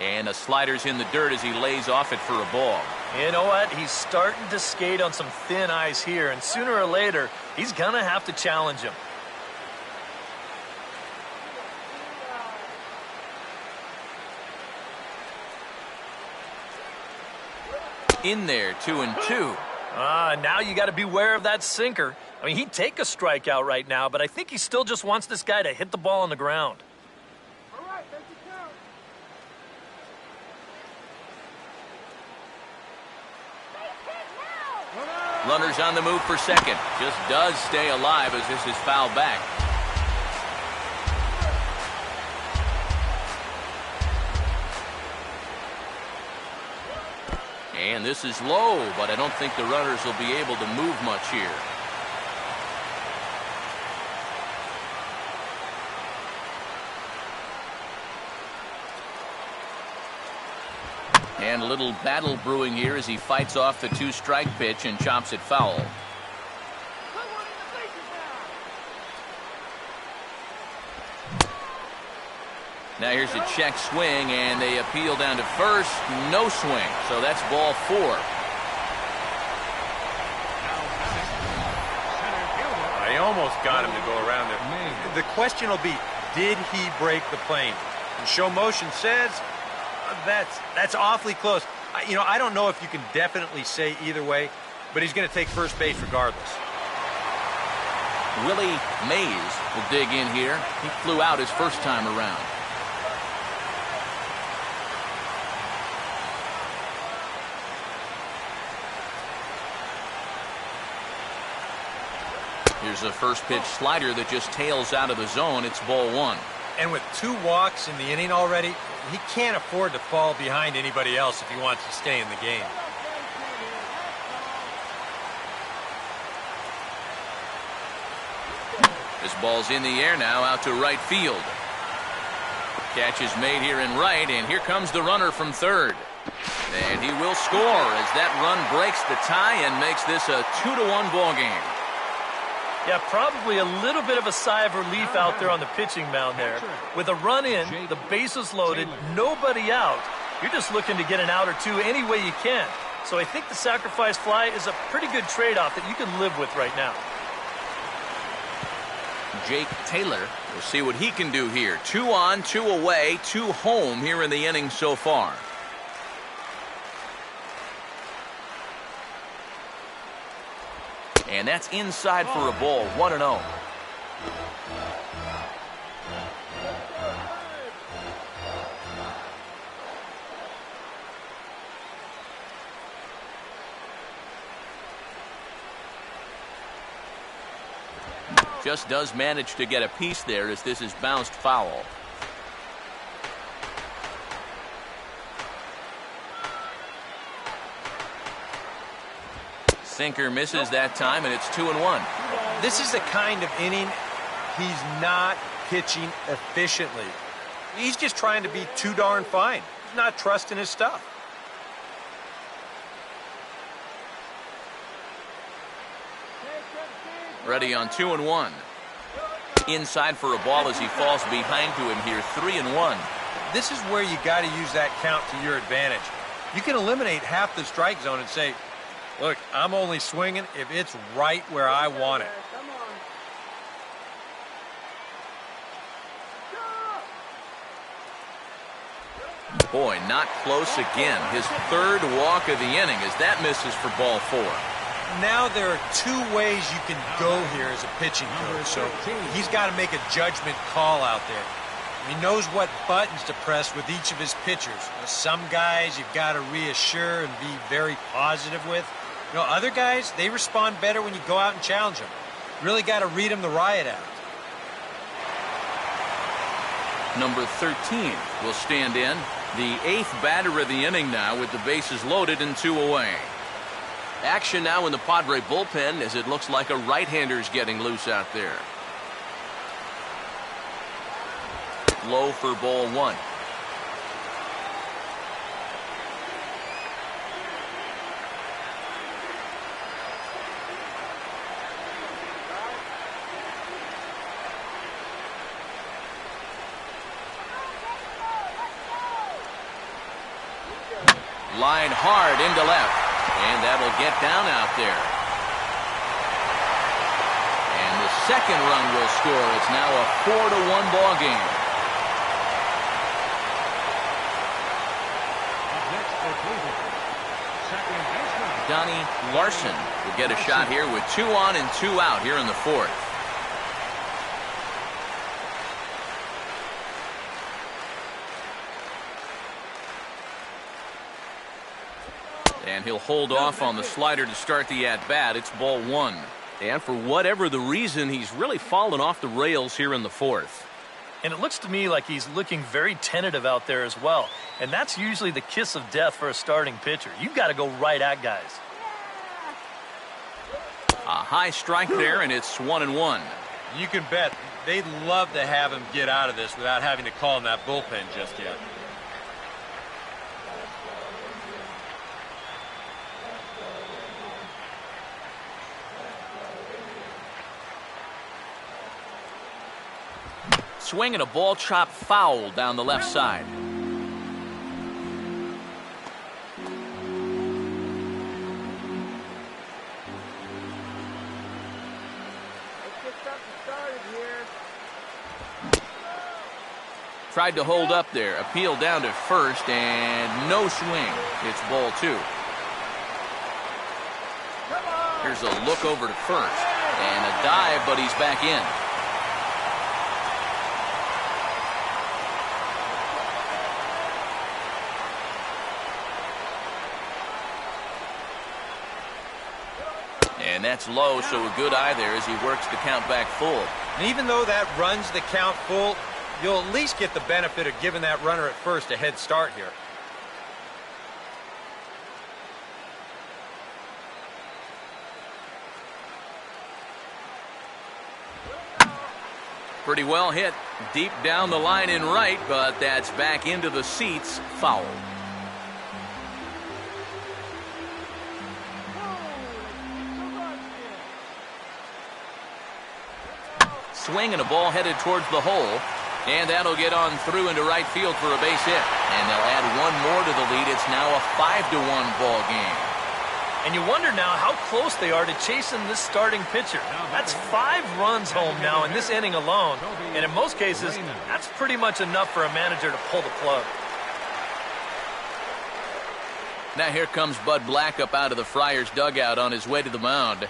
And the slider's in the dirt as he lays off it for a ball. You know what? He's starting to skate on some thin ice here, and sooner or later, he's going to have to challenge him. In there, 2-2. Now you got to beware of that sinker. I mean, he'd take a strikeout right now, but I think he still just wants this guy to hit the ball on the ground. Runners on the move for second. Just does stay alive as this is fouled back. And this is low, but I don't think the runners will be able to move much here. And a little battle brewing here as he fights off the 2-strike pitch and chops it foul. Now here's a check swing, and they appeal down to first. No swing, so that's ball 4. I almost got him to go around there. The question will be, did he break the plane? And show motion says that's awfully close. I don't know if you can definitely say either way, but he's going to take first base regardless. Willie Mays will dig in here. He flew out his first time around. Here's a first pitch slider that just tails out of the zone. It's ball 1. And with 2 walks in the inning already, he can't afford to fall behind anybody else if he wants to stay in the game. This ball's in the air now, out to right field. Catch is made here in right, and here comes the runner from third. And he will score as that run breaks the tie and makes this a 2-1 ball game. Yeah, probably a little bit of a sigh of relief out there on the pitching mound there. With a run in, the bases loaded, nobody out. You're just looking to get an out or two any way you can. So I think the sacrifice fly is a pretty good trade-off that you can live with right now. Jake Taylor, we'll see what he can do here. 2 on, 2 away, 2 home here in the inning so far. And that's inside for a ball, 1-0. Just does manage to get a piece there as this is bounced foul. Sinker misses that time, and it's 2-1. This is the kind of inning he's not pitching efficiently. He's just trying to be too darn fine. He's not trusting his stuff. Ready on 2-1. Inside for a ball as he falls behind to him here, 3-1. This is where you got to use that count to your advantage. You can eliminate half the strike zone and say, Look, I'm only swinging if it's right where I want it. Boy, not close again. His third walk of the inning as that misses for ball 4. Now there are two ways you can go here as a pitching coach, so he's got to make a judgment call out there. He knows what buttons to press with each of his pitchers. Some guys you've got to reassure and be very positive with. Other guys, they respond better when you go out and challenge them. Really got to read them the riot out. Number 13 will stand in. The 8th batter of the inning now with the bases loaded and 2 away. Action now in the Padre bullpen as it looks like a right-hander's getting loose out there. Low for ball 1. Line hard into left, and that'll get down out there. And the second run will score. It's now a 4-1 ball game. Donnie Larson will get a shot here with 2 on and 2 out here in the 4th. And he'll hold off on the slider to start the at-bat. It's ball 1. And for whatever the reason, he's really fallen off the rails here in the 4th. And it looks to me like he's looking very tentative out there as well. And that's usually the kiss of death for a starting pitcher. You've got to go right at guys. A high strike there, and it's 1-1. You can bet they'd love to have him get out of this without having to call in that bullpen just yet. Swinging a ball chopped foul down the left side. Tried to hold up there. Appeal down to first, and no swing. It's ball 2. Here's a look over to first. And a dive, but he's back in. And that's low, so a good eye there as he works the count back full. And even though that runs the count full, you'll at least get the benefit of giving that runner at first a head start here. Pretty well hit deep down the line in right, but that's back into the seats. Foul. Swing and a ball headed towards the hole. And that'll get on through into right field for a base hit. And they'll add one more to the lead. It's now a 5-1 ball game. And you wonder now how close they are to chasing this starting pitcher. That's 5 runs home now in this inning alone. And in most cases, that's pretty much enough for a manager to pull the plug. Now here comes Bud Black up out of the Friars dugout on his way to the mound.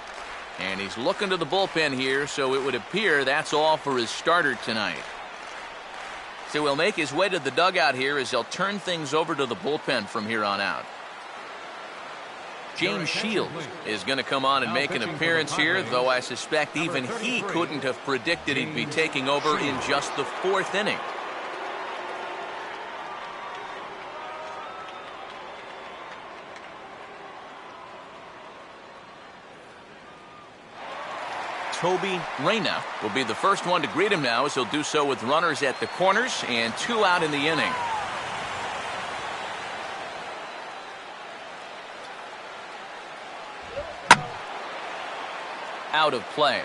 And he's looking to the bullpen here, so it would appear that's all for his starter tonight. So he'll make his way to the dugout here as they'll turn things over to the bullpen from here on out. James Shields is going to come on and make an appearance here, though I suspect even he couldn't have predicted he'd be taking over in just the 4th inning. Toby Reyna will be the first one to greet him now, as he'll do so with runners at the corners and 2 out in the inning. Out of play.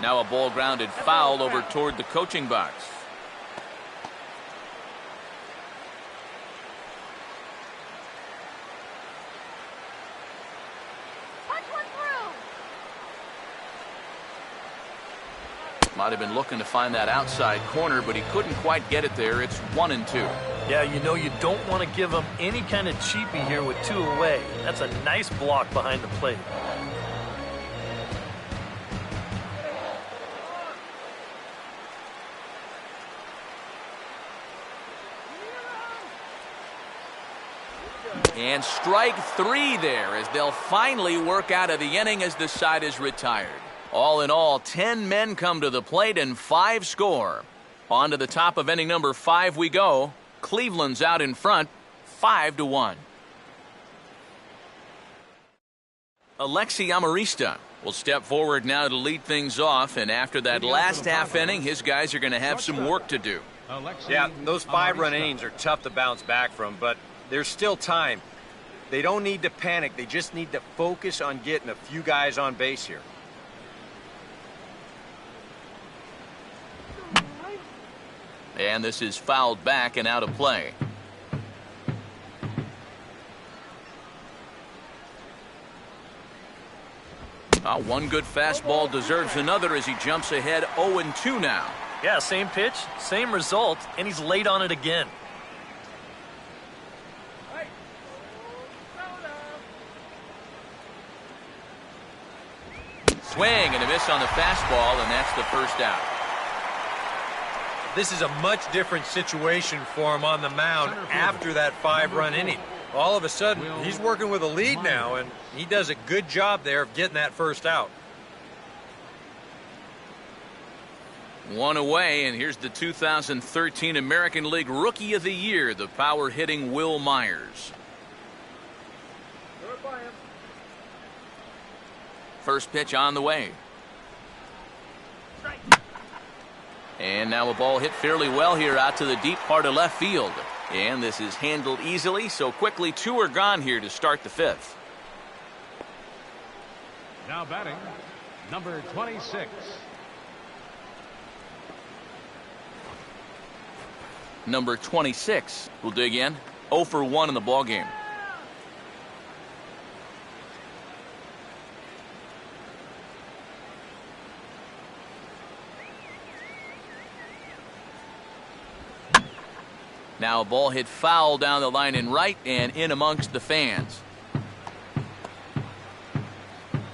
Now a ball grounded foul over toward the coaching box. Might have been looking to find that outside corner, but he couldn't quite get it there. It's 1-2. Yeah, you know you don't want to give him any kind of cheapie here with 2 away. That's a nice block behind the plate. And strike 3 there as they'll finally work out of the inning as the side is retired. All in all, 10 men come to the plate and 5 score. On to the top of inning number 5 we go. Cleveland's out in front, 5-1. Alexi Amarista will step forward now to lead things off, and after that last half inning, his guys are going to have some work to do. Yeah, those 5-run innings are tough to bounce back from, but there's still time. They don't need to panic. They just need to focus on getting a few guys on base here. And this is fouled back and out of play. One good fastball deserves another as he jumps ahead 0-2 now. Yeah, same pitch, same result, and he's late on it again. Swing and a miss on the fastball, and that's the first out. This is a much different situation for him on the mound after that 5-run inning. All of a sudden, he's working with a lead now, and he does a good job there of getting that first out. 1 away, and here's the 2013 American League Rookie of the Year, the power-hitting Will Myers. First pitch on the way. And now a ball hit fairly well here out to the deep part of left field. And this is handled easily, so quickly 2 are gone here to start the 5th. Now batting, number 26. Number 26 will dig in. 0 for 1 in the ballgame. Now a ball hit foul down the line in right and in amongst the fans.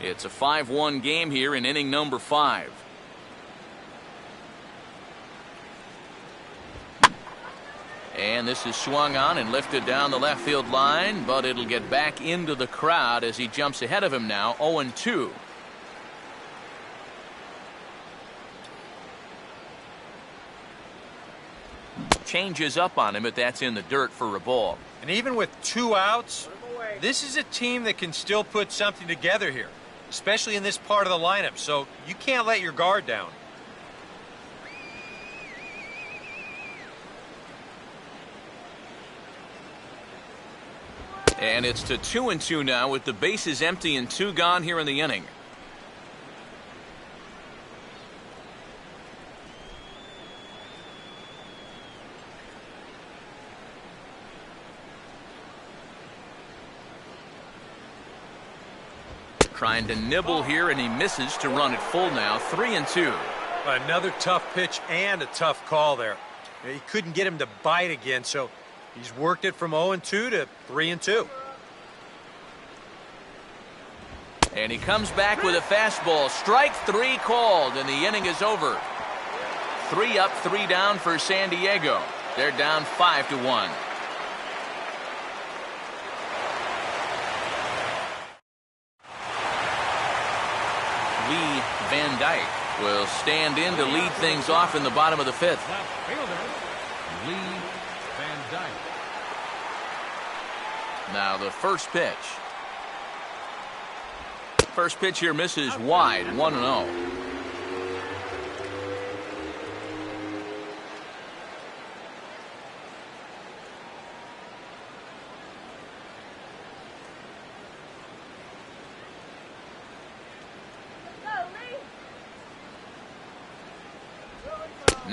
It's a 5-1 game here in inning number 5. And this is swung on and lifted down the left field line, but it'll get back into the crowd as he jumps ahead of him now, 0-2. Changes up on him, but that's in the dirt for a ball. And even with 2 outs, this is a team that can still put something together here, especially in this part of the lineup, so you can't let your guard down. And it's to 2-2 now with the bases empty and 2 gone here in the inning. Trying to nibble here, and he misses to run it full now, 3-2. Another tough pitch and a tough call there. He couldn't get him to bite again, so he's worked it from 0-2 to 3-2. And he comes back with a fastball. Strike 3 called, and the inning is over. 3 up, 3 down for San Diego. They're down 5-1. Lee Van Dyke will stand in to lead things off in the bottom of the 5th. Left fielder, Lee Van Dyke. Now the first pitch. First pitch here misses wide, 1-0.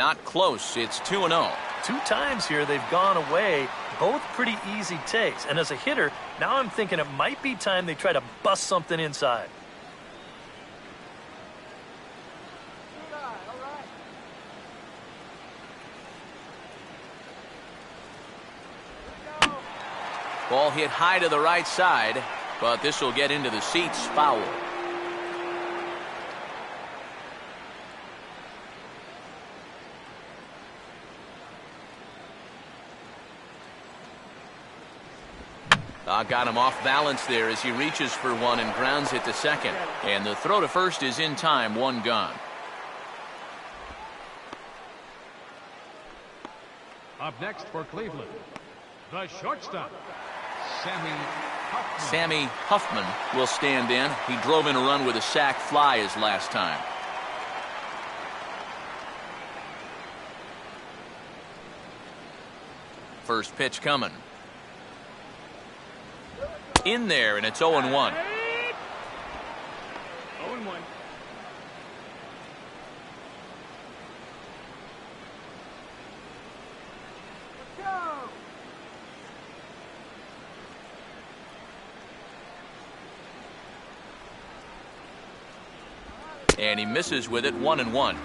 Not close. It's 2-0. 2 times here they've gone away, both pretty easy takes. And as a hitter, now I'm thinking it might be time they try to bust something inside. Ball hit high to the right side, but this will get into the seats. Foul. Got him off balance there as he reaches for one and grounds it to second. And the throw to first is in time. 1 gone. Up next for Cleveland, the shortstop, Sammy Huffman will stand in. He drove in a run with a sac fly his last time. First pitch coming. In there, and it's 0-1. 0-1. And he misses with it. 1-1.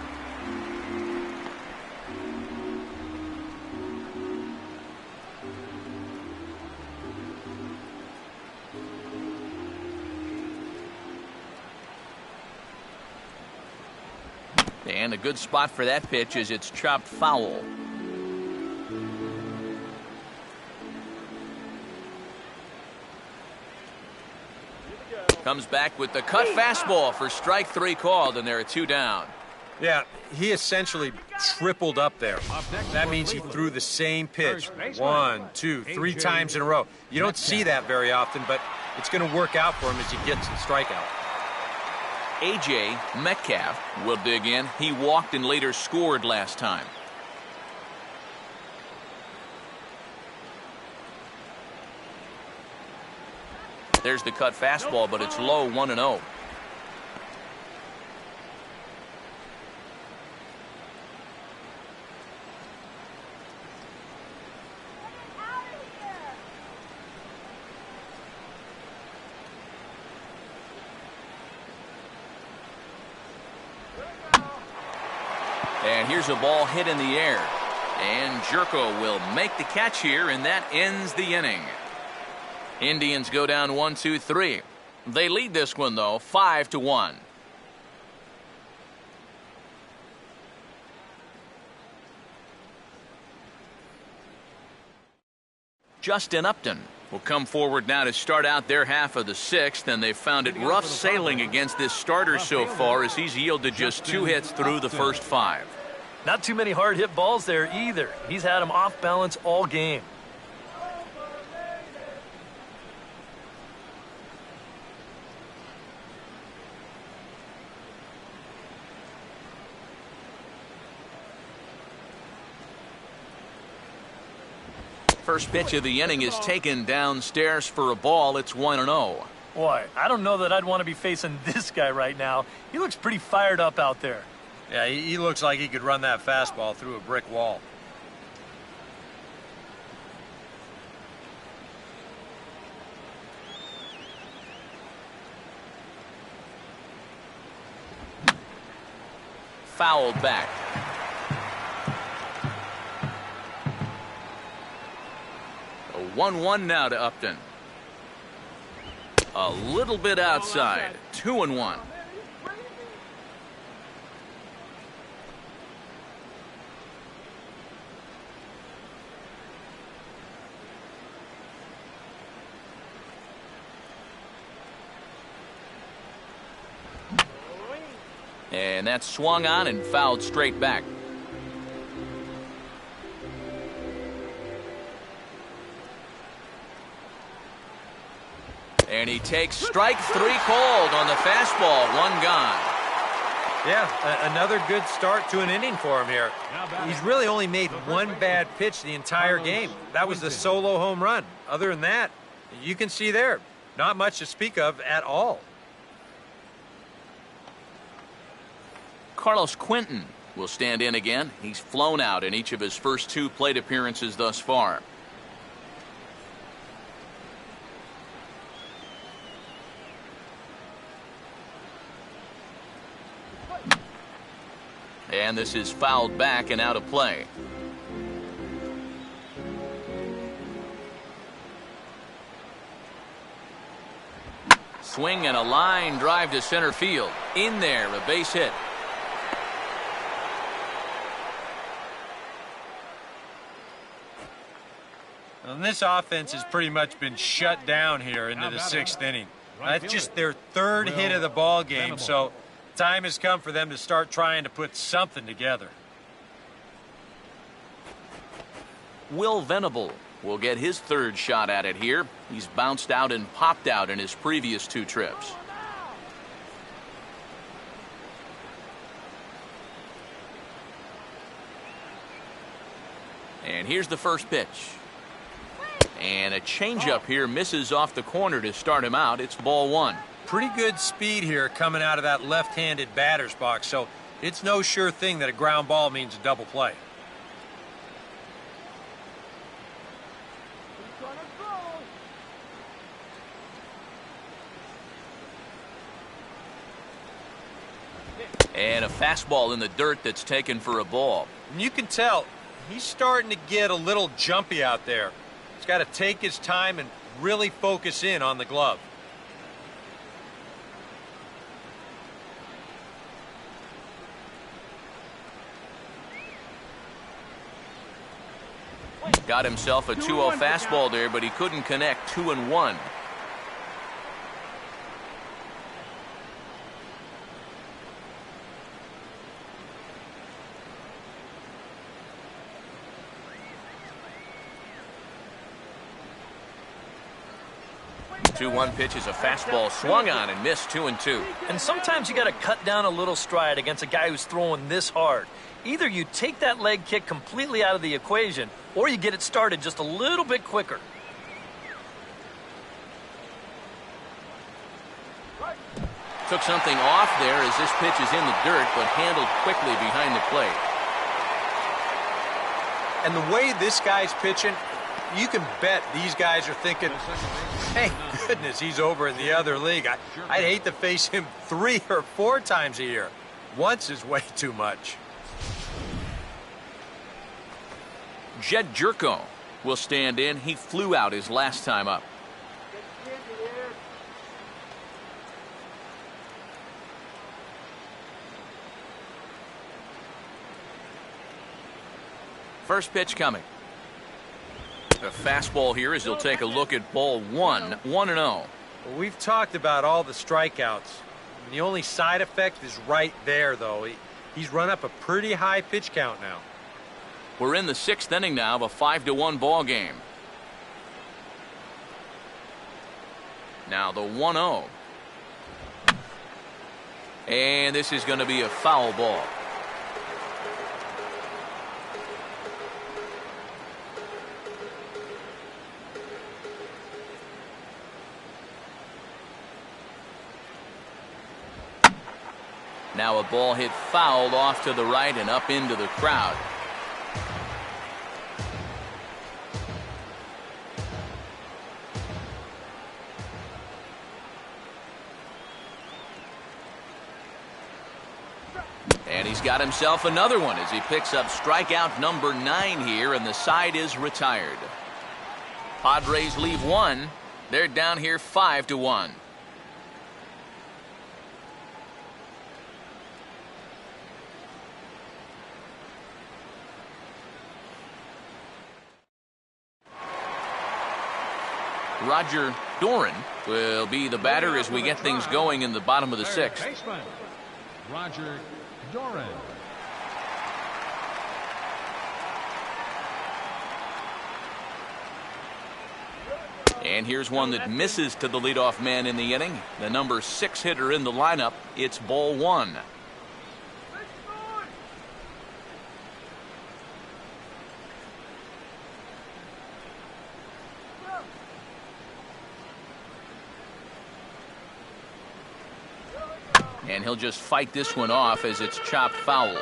And a good spot for that pitch as it's chopped foul. Comes back with the cut fastball for strike 3 called, and there are 2 down. Yeah, he essentially tripled up there. That means he threw the same pitch 1, 2, 3 times in a row. You don't see that very often, but it's going to work out for him as he gets the strikeout. A.J. Metcalf will dig in. He walked and later scored last time. There's the cut fastball, but it's low. 1-0. And here's a ball hit in the air. And Jerko will make the catch here, and that ends the inning. Indians go down 1-2-3. They lead this one, though, 5-1. Justin Upton will come forward now to start out their half of the 6th, and they've found it rough sailing against this starter so far as he's yielded just 2 hits through the first 5. Not too many hard hit balls there either. He's had them off balance all game. First pitch of the inning is taken downstairs for a ball. It's 1-0. Boy, I don't know that I'd want to be facing this guy right now. He looks pretty fired up out there. Yeah, he looks like he could run that fastball through a brick wall. Fouled back. A 1-1 now to Upton. A little bit outside. 2-1. And that's swung on and fouled straight back. And he takes strike 3 called on the fastball. 1 gone. Yeah, another good start to an inning for him here. He's really only made 1 bad pitch the entire game. That was the solo home run. Other than that, you can see there, not much to speak of at all. Carlos Quentin will stand in again. He's flown out in each of his first 2 plate appearances thus far. And this is fouled back and out of play. Swing and a line drive to center field. In there, a base hit. And this offense has pretty much been shut down here into the 6th inning. That's just their 3rd hit of the ball game, so time has come for them to start trying to put something together. Will Venable will get his 3rd shot at it here. He's bounced out and popped out in his previous 2 trips. And here's the first pitch. And a changeup here misses off the corner to start him out. It's ball 1. Pretty good speed here coming out of that left-handed batter's box, so it's no sure thing that a ground ball means a double play. And a fastball in the dirt that's taken for a ball. And you can tell he's starting to get a little jumpy out there. He's got to take his time and really focus in on the glove. Got himself a 2-0 fastball there, but he couldn't connect. 2-1. Two-one pitch is a fastball swung on and missed. 2-2. And sometimes you got to cut down a little stride against a guy who's throwing this hard. Either you take that leg kick completely out of the equation, or you get it started just a little bit quicker. Took something off there as this pitch is in the dirt, but handled quickly behind the plate. And the way this guy's pitching, you can bet these guys are thinking, thank goodness he's over in the other league. I'd hate to face him 3 or 4 times a year. Once is way too much. Jed Jerko will stand in. He flew out his last time up. First pitch coming. A fastball here as he'll take a look at ball 1. 1-0. Well, we've talked about all the strikeouts. The only side effect is right there, though. He's run up a pretty high pitch count now. We're in the 6th inning now of a 5-1 ball game. Now the 1-0. And this is going to be a foul ball. Now a ball hit foul off to the right and up into the crowd. And he's got himself another one as he picks up strikeout number 9 here, and the side is retired. Padres leave 1. They're down here 5-1. Roger Doran will be the batter as we get things going in the bottom of the 6th. Baseman, Roger Doran. And here's one that misses to the leadoff man in the inning. The number 6 hitter in the lineup. It's ball 1. And he'll just fight this one off as it's chopped foul.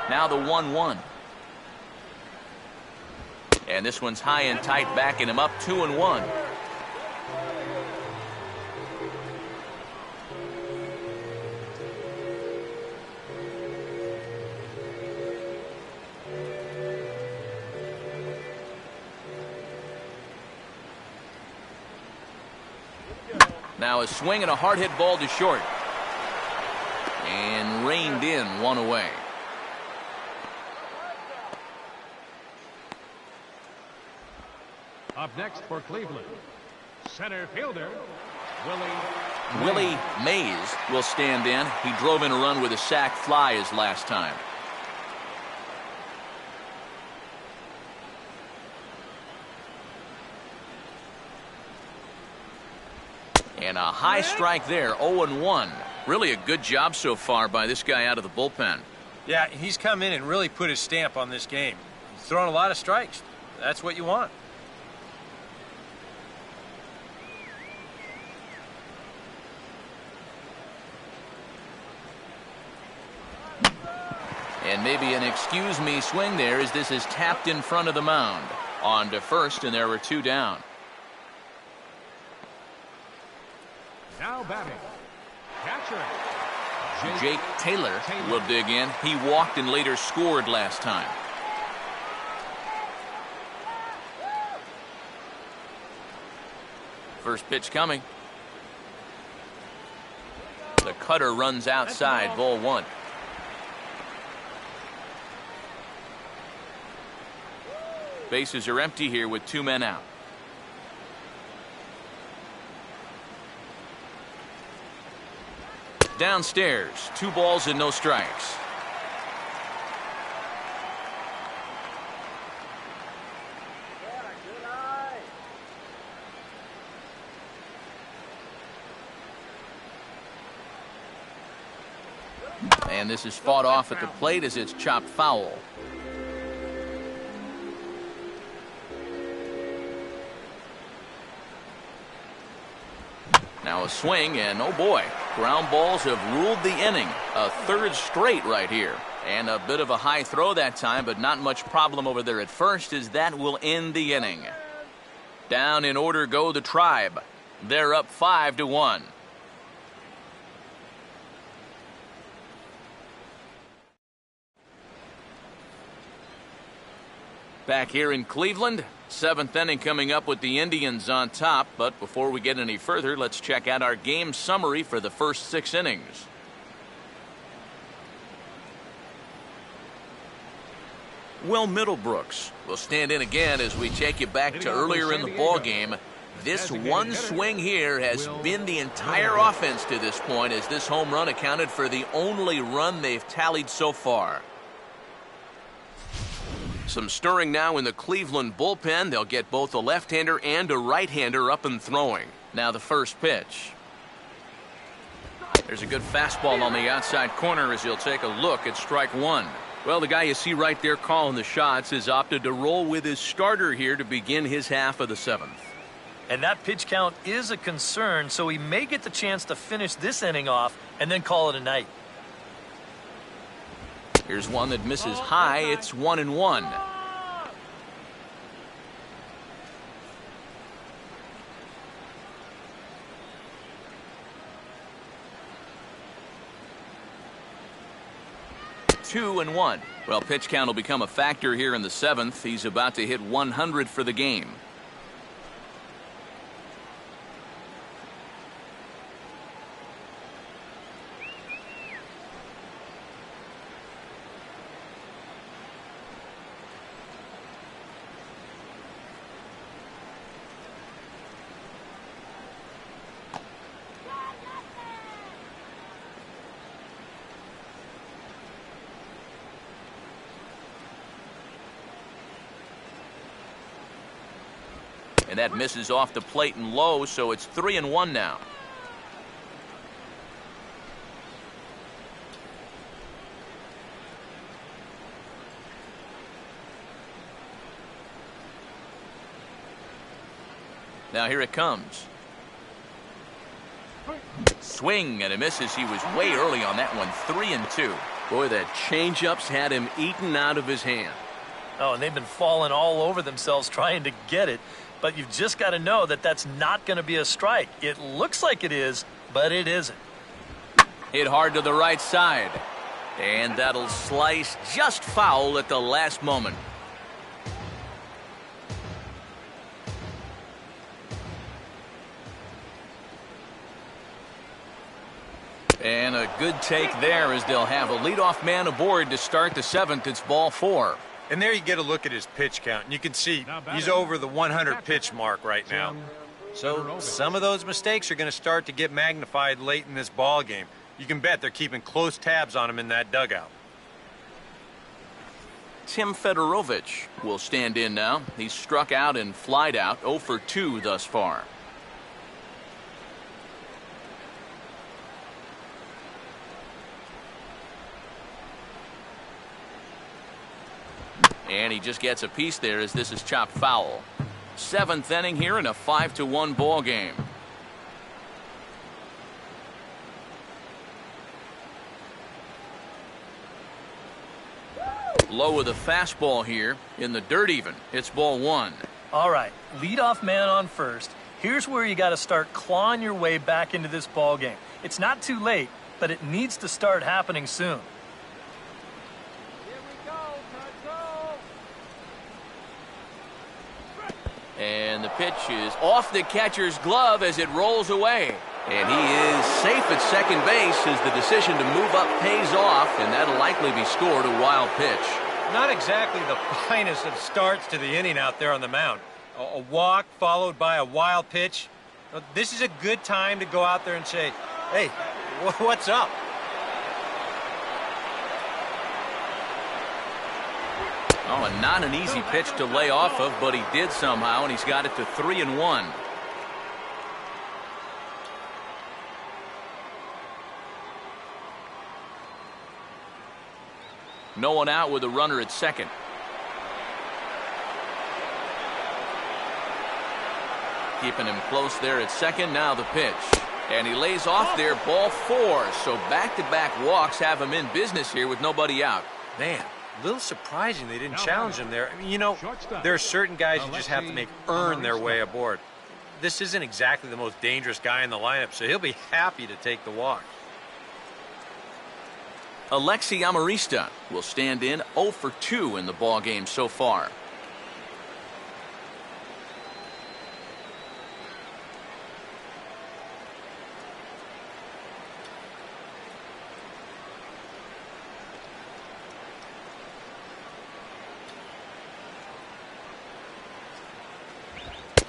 Now the 1-1. And this one's high and tight, backing him up 2-1. Now a swing and a hard hit ball to short. And reined in, one away. Up next for Cleveland, center fielder, Willie Mays will stand in. He drove in a run with a sac fly his last time. And a high strike there, 0-1. Really a good job so far by this guy out of the bullpen. Yeah, he's come in and really put his stamp on this game. He's thrown a lot of strikes. That's what you want. And maybe an excuse me swing there as this is tapped in front of the mound. On to first, and there were two down. now batting, catcher. Jake Taylor will dig in. He walked and later scored last time. First pitch coming. The cutter runs outside, ball one. Bases are empty here with two men out. Downstairs, 2 balls and no strikes. And this is fought off at the plate as it's chopped foul. Now a swing, and oh boy, ground balls have ruled the inning. A third straight right here. And a bit of a high throw that time, but not much problem over there at first, as that will end the inning. Down in order go the Tribe. They're up 5-1. Back here in Cleveland, 7th inning coming up with the Indians on top. But before we get any further, let's check out our game summary for the first 6 innings. Will Middlebrooks will stand in again as we take you back to earlier in the ball game. This one swing here has been the entire offense to this point, as this home run accounted for the only run they've tallied so far. Some stirring now in the Cleveland bullpen. They'll get both a left-hander and a right-hander up and throwing. Now the first pitch. There's a good fastball on the outside corner as he'll take a look at strike one. Well, the guy you see right there calling the shots has opted to roll with his starter here to begin his half of the 7th. And that pitch count is a concern, so he may get the chance to finish this inning off and then call it a night. Here's one that misses high. It's 1-1. Two and 1. Well, pitch count will become a factor here in the 7th. He's about to hit 100 for the game. And that misses off the plate and low, so it's 3-1 now. Now here it comes. Swing and a misses. He was way early on that one. 3-2. Boy, that changeup's had him eaten out of his hand. Oh, and they've been falling all over themselves trying to get it. But you've just got to know that that's not going to be a strike. It looks like it is, but it isn't. Hit hard to the right side. And that'll slice just foul at the last moment. And a good take there as they'll have a leadoff man aboard to start the 7th. It's ball 4. And there you get a look at his pitch count, and you can see he's over the 100 pitch mark right now. So some of those mistakes are going to start to get magnified late in this ball game. You can bet they're keeping close tabs on him in that dugout. Tim Fedorovich will stand in now. He's struck out and flied out, 0 for 2 thus far. And he just gets a piece there as this is chopped foul. 7th inning here in a 5-1 ball game. Low with a fastball here in the dirt even. It's ball 1. All right, leadoff man on first. Here's where you got to start clawing your way back into this ball game. It's not too late, but it needs to start happening soon. And the pitch is off the catcher's glove as it rolls away. And he is safe at second base as the decision to move up pays off, and that'll likely be scored a wild pitch. Not exactly the finest of starts to the inning out there on the mound. A walk followed by a wild pitch. This is a good time to go out there and say, hey, what's up? Oh, and not an easy pitch to lay off of, but he did somehow, and he's got it to 3-1. No one out with a runner at second. Keeping him close there at second. Now the pitch. And he lays off there, ball 4. So back-to-back walks have him in business here with nobody out. Man, a little surprising they didn't challenge him there. I mean, you know, there are certain guys you just have to earn their way aboard. This isn't exactly the most dangerous guy in the lineup, so he'll be happy to take the walk. Alexi Amarista will stand in 0 for 2 in the ball game so far.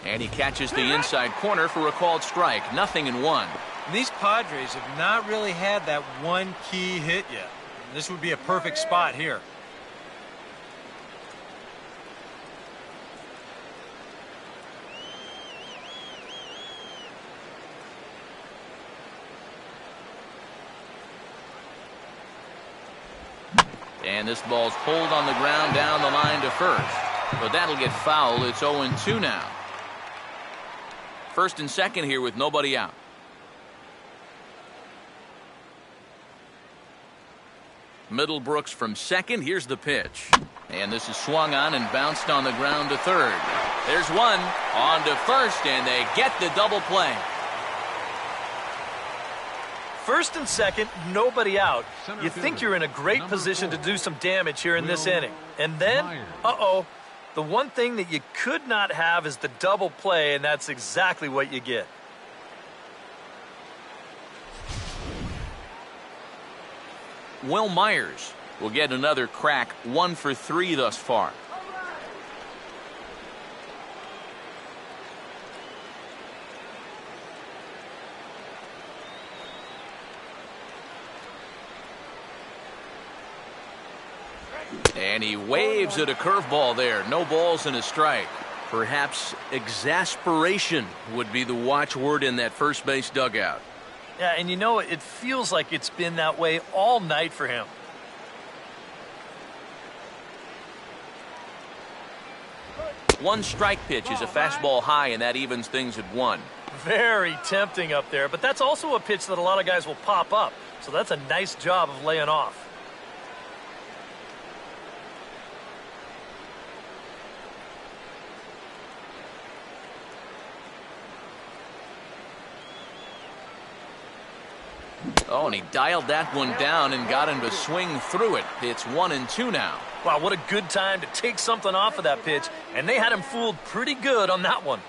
And he catches the inside corner for a called strike. 0-1. These Padres have not really had that one key hit yet. This would be a perfect spot here. And this ball's pulled on the ground down the line to first. But that'll get foul. It's 0-2 now. First and second here with nobody out. Middlebrooks from second. Here's the pitch. And this is swung on and bounced on the ground to third. There's one on to first, and they get the double play. First and second, nobody out. You think you're in a great position to do some damage here in this inning. And then, the one thing that you could not have is the double play, and that's exactly what you get. Will Myers will get another crack, 1 for 3 thus far. And he waves at a curveball there. No balls and a strike. Perhaps exasperation would be the watchword in that first base dugout. Yeah, and you know, it feels like it's been that way all night for him. One strike pitch is a fastball high, and that evens things at 1. Very tempting up there, but that's also a pitch that a lot of guys will pop up. So that's a nice job of laying off. Oh, and he dialed that one down and got him to swing through it. It's 1-2 now. Wow, what a good time to take something off of that pitch, and they had him fooled pretty good on that one.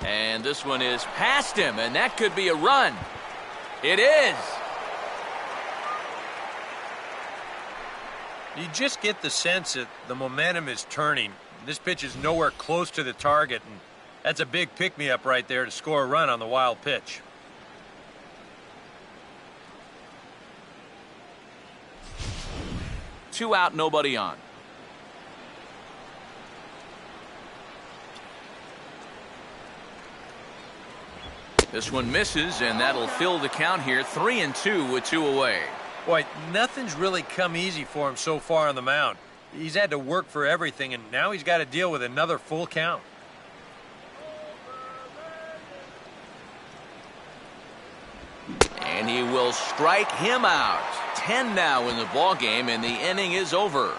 And this one is past him, and that could be a run. It is. You just get the sense that the momentum is turning. This pitch is nowhere close to the target, and that's a big pick-me-up right there to score a run on the wild pitch. Two out, nobody on. This one misses, and that'll fill the count here. 3-2 with 2 away. Boy, nothing's really come easy for him so far on the mound. He's had to work for everything, and now he's got to deal with another full count. And he will strike him out. 10 now in the ballgame, and the inning is over.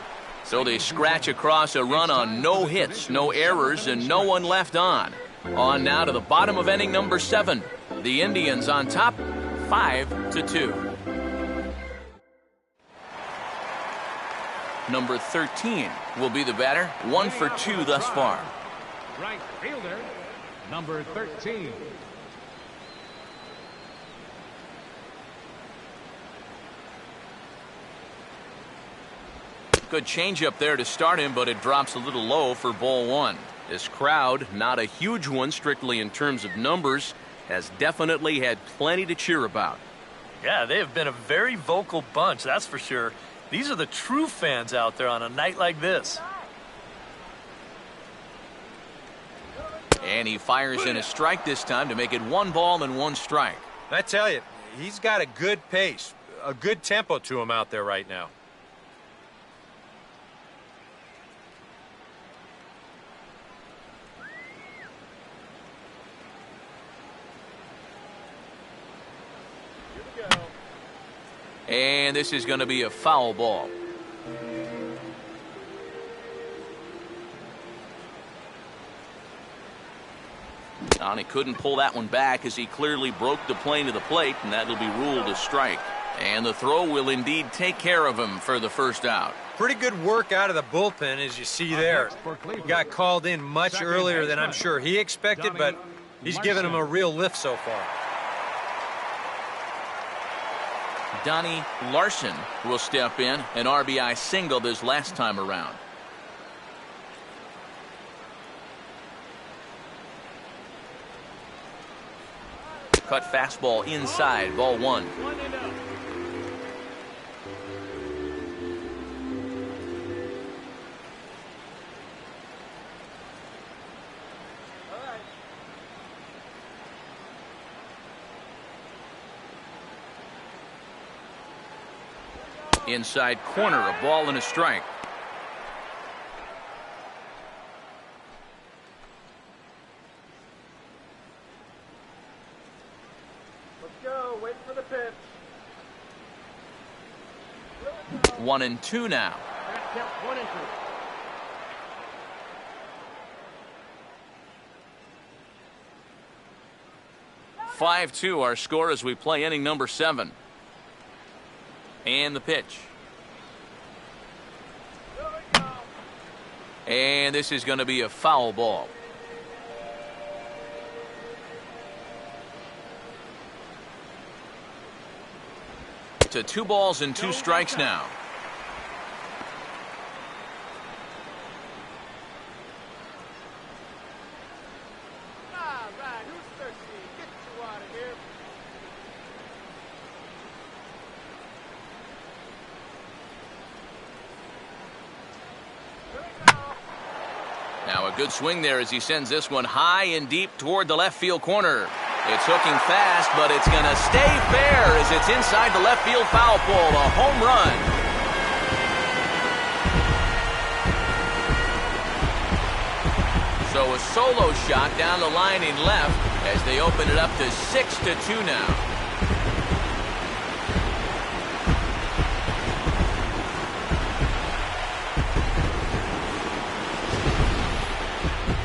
So they scratch across a run on no hits, no errors, and no one left on. On now to the bottom of inning number 7. The Indians on top, 5-2. Number 13 will be the batter. 1 for 2 thus far. Right fielder, number 13. Good changeup there to start him, but it drops a little low for ball 1. This crowd, not a huge one strictly in terms of numbers, has definitely had plenty to cheer about. Yeah, they have been a very vocal bunch, that's for sure. These are the true fans out there on a night like this. And he fires in a strike this time to make it 1 ball and 1 strike. I tell you, he's got a good pace, a good tempo to him out there right now. And this is going to be a foul ball. And he couldn't pull that one back as he clearly broke the plane of the plate, and that'll be ruled a strike. And the throw will indeed take care of him for the first out. Pretty good work out of the bullpen, as you see there. He got called in much earlier than I'm sure he expected, but he's given him a real lift so far. Donnie Larson will step in, an RBI single this last time around. Cut fastball inside, ball 1. Inside corner, a ball and a strike. Let's go. Wait for the pitch. 1-2 now. That kept 1-2. Five 5-2 our score as we play inning number 7. And the pitch. And this is going to be a foul ball. To 2 balls and 2 strikes now. All right, who's thirsty? Get you out of here. Now a good swing there as he sends this one high and deep toward the left field corner. It's hooking fast, but it's going to stay fair as it's inside the left field foul pole. A home run. So a solo shot down the line in left as they open it up to 6-2 now.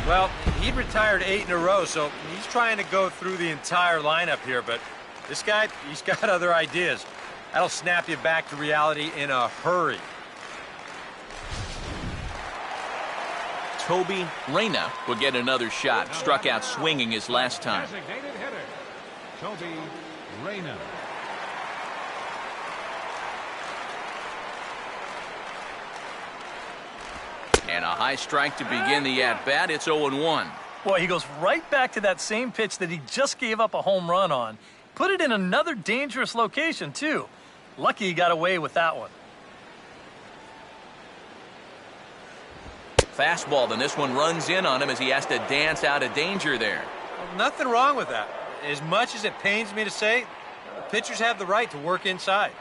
Well, he retired 8 in a row, so he's trying to go through the entire lineup here, but this guy, he's got other ideas. That'll snap you back to reality in a hurry. Toby Reyna will get another shot. Struck out swinging his last time. Designated hitter, Toby Reyna. And a high strike to begin the at-bat. It's 0-1. Boy, he goes right back to that same pitch that he just gave up a home run on. Put it in another dangerous location, too. Lucky he got away with that one. Fastball, then this one runs in on him as he has to dance out of danger there. Well, nothing wrong with that. As much as it pains me to say, pitchers have the right to work inside.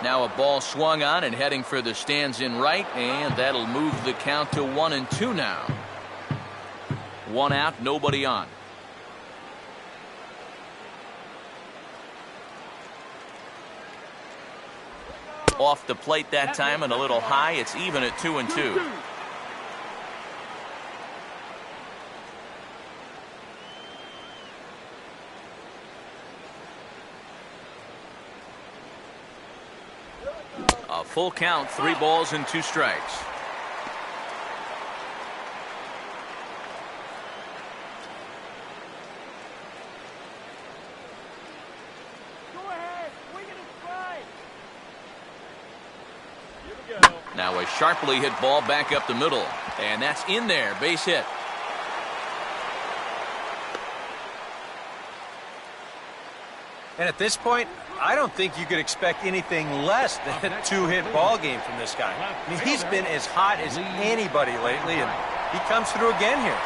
Now a ball swung on and heading for the stands in right, and that'll move the count to 1-2 now. 1 out, nobody on. Off the plate that time and a little high. It's even at 2-2. A full count, 3 balls and 2 strikes. Go ahead, swing it and strike. Here we go. Now a sharply hit ball back up the middle, and that's in there, base hit. And at this point, I don't think you could expect anything less than a 2-hit ball game from this guy. I mean, he's been as hot as anybody lately, and he comes through again here.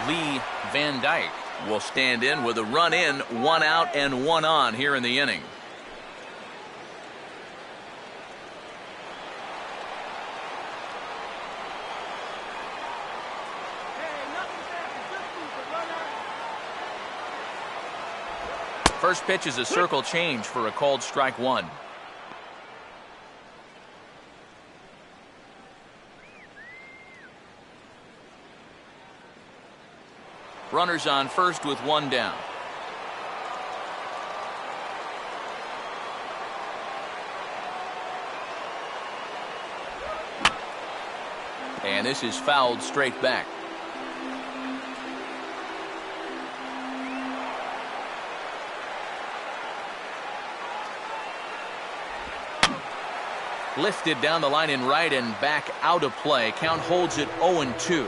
Lee Van Dyke will stand in with a run in, 1 out and 1 on here in the inning. Hey, nothing happens. Just move the runner. First pitch is a circle change for a called strike 1. Runners on first with 1 down. And this is fouled straight back. Lifted down the line in right and back out of play. Count holds it 0-2.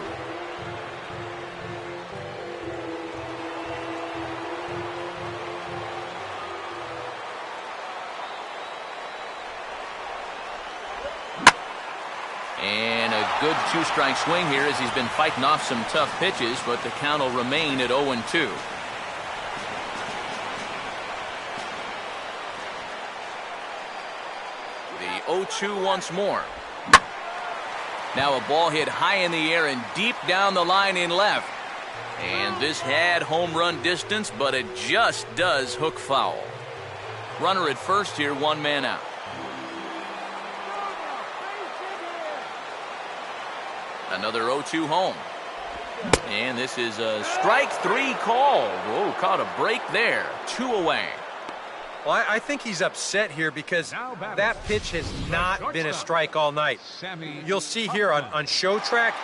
And a good 2-strike swing here as he's been fighting off some tough pitches, but the count will remain at 0-2. The 0-2 once more. Now a ball hit high in the air and deep down the line in left. And this had home run distance, but it just does hook foul. Runner at first here, 1 man out. Another 0-2 home. And this is a strike 3 call. Whoa, caught a break there. 2 away. Well, I think he's upset here because that pitch has not been a strike all night. You'll see here on show track,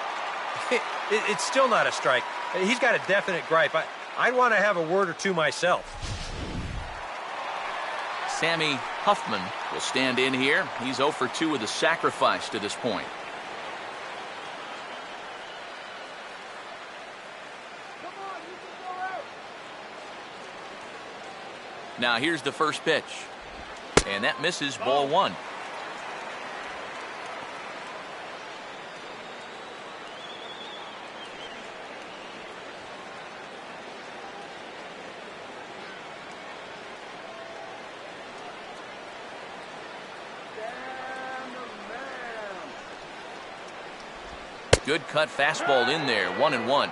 it's still not a strike. He's got a definite gripe. I'd want to have a word or two myself. Sammy Huffman will stand in here. He's 0 for 2 with a sacrifice to this point. Come on, you can go out. Now here's the first pitch. And that misses, ball 1. Good cut fastball in there, 1-1.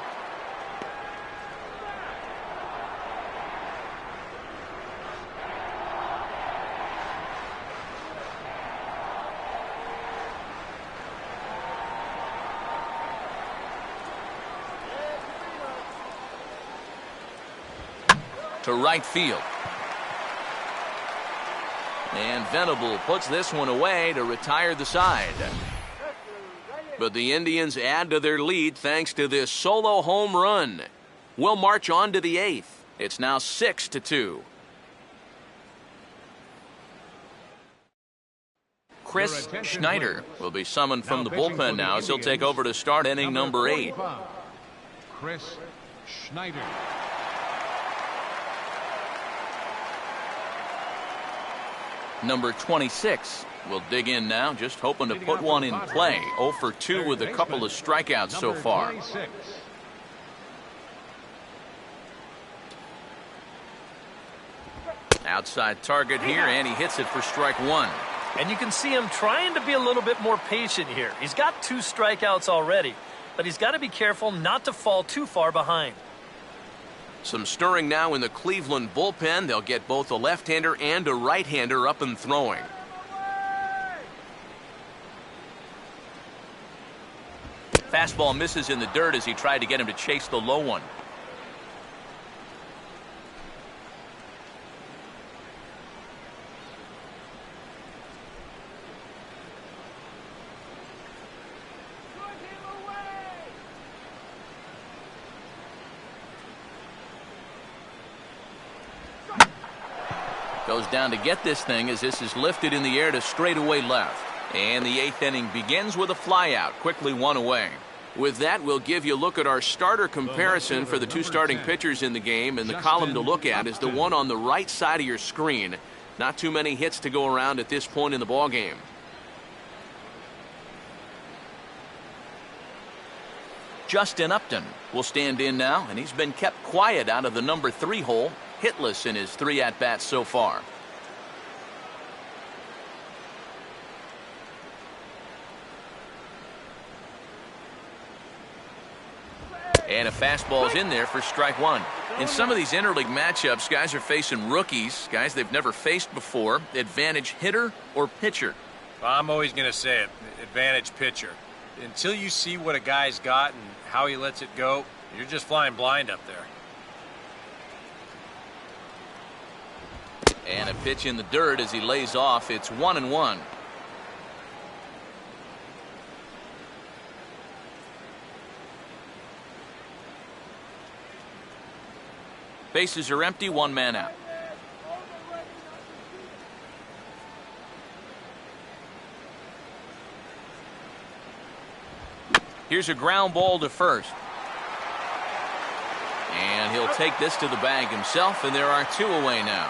to right field. And Venable puts this one away to retire the side. But the Indians add to their lead thanks to this solo home run. We'll march on to the 8th. It's now 6-2. Chris Schneider will be summoned from the bullpen now as he'll take over to start inning number 8. Chris Schneider. Number 26 will dig in now, just hoping to put one in play. 0 for 2 with a couple of strikeouts so far. Outside target here, and he hits it for strike 1. And you can see him trying to be a little bit more patient here. He's got 2 strikeouts already, but he's got to be careful not to fall too far behind. Some stirring now in the Cleveland bullpen. They'll get both a left-hander and a right-hander up and throwing. Fastball misses in the dirt as he tried to get him to chase the low one. Goes down to get this thing as this is lifted in the air to straightaway left. And the 8th inning begins with a flyout, quickly 1 away. With that, we'll give you a look at our starter comparison for the 2 starting pitchers in the game, and the column to look at is the one on the right side of your screen. Not too many hits to go around at this point in the ballgame. Justin Upton will stand in now, and he's been kept quiet out of the number 3 hole, hitless in his 3 at-bats so far. And a fastball's in there for strike 1. In some of these interleague matchups, guys are facing rookies, guys they've never faced before. Advantage hitter or pitcher? I'm always going to say it, advantage pitcher. Until you see what a guy's got and how he lets it go, you're just flying blind up there. And a pitch in the dirt as he lays off. It's 1-1. Bases are empty, 1 man out. Here's a ground ball to first. And he'll take this to the bag himself, and there are 2 away now.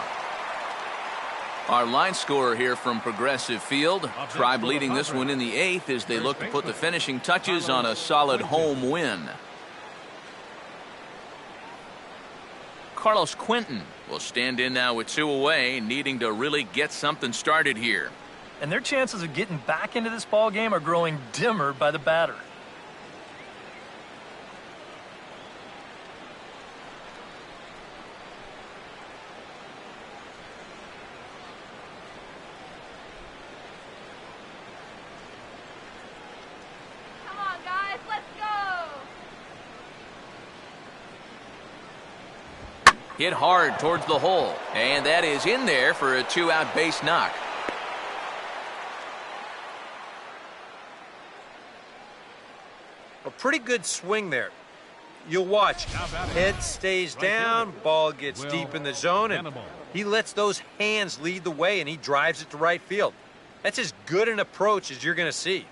Our line scorer here from Progressive Field. Tribe leading this one in the 8th as they look to put the finishing touches on a solid home win. Carlos Quentin will stand in now with 2 away, needing to really get something started here. And their chances of getting back into this ball game are growing dimmer by the batter. Hit hard towards the hole, and that is in there for a 2-out base knock. A pretty good swing there. You'll watch. Head stays down, ball gets deep in the zone, and he lets those hands lead the way, and he drives it to right field. That's as good an approach as you're going to see.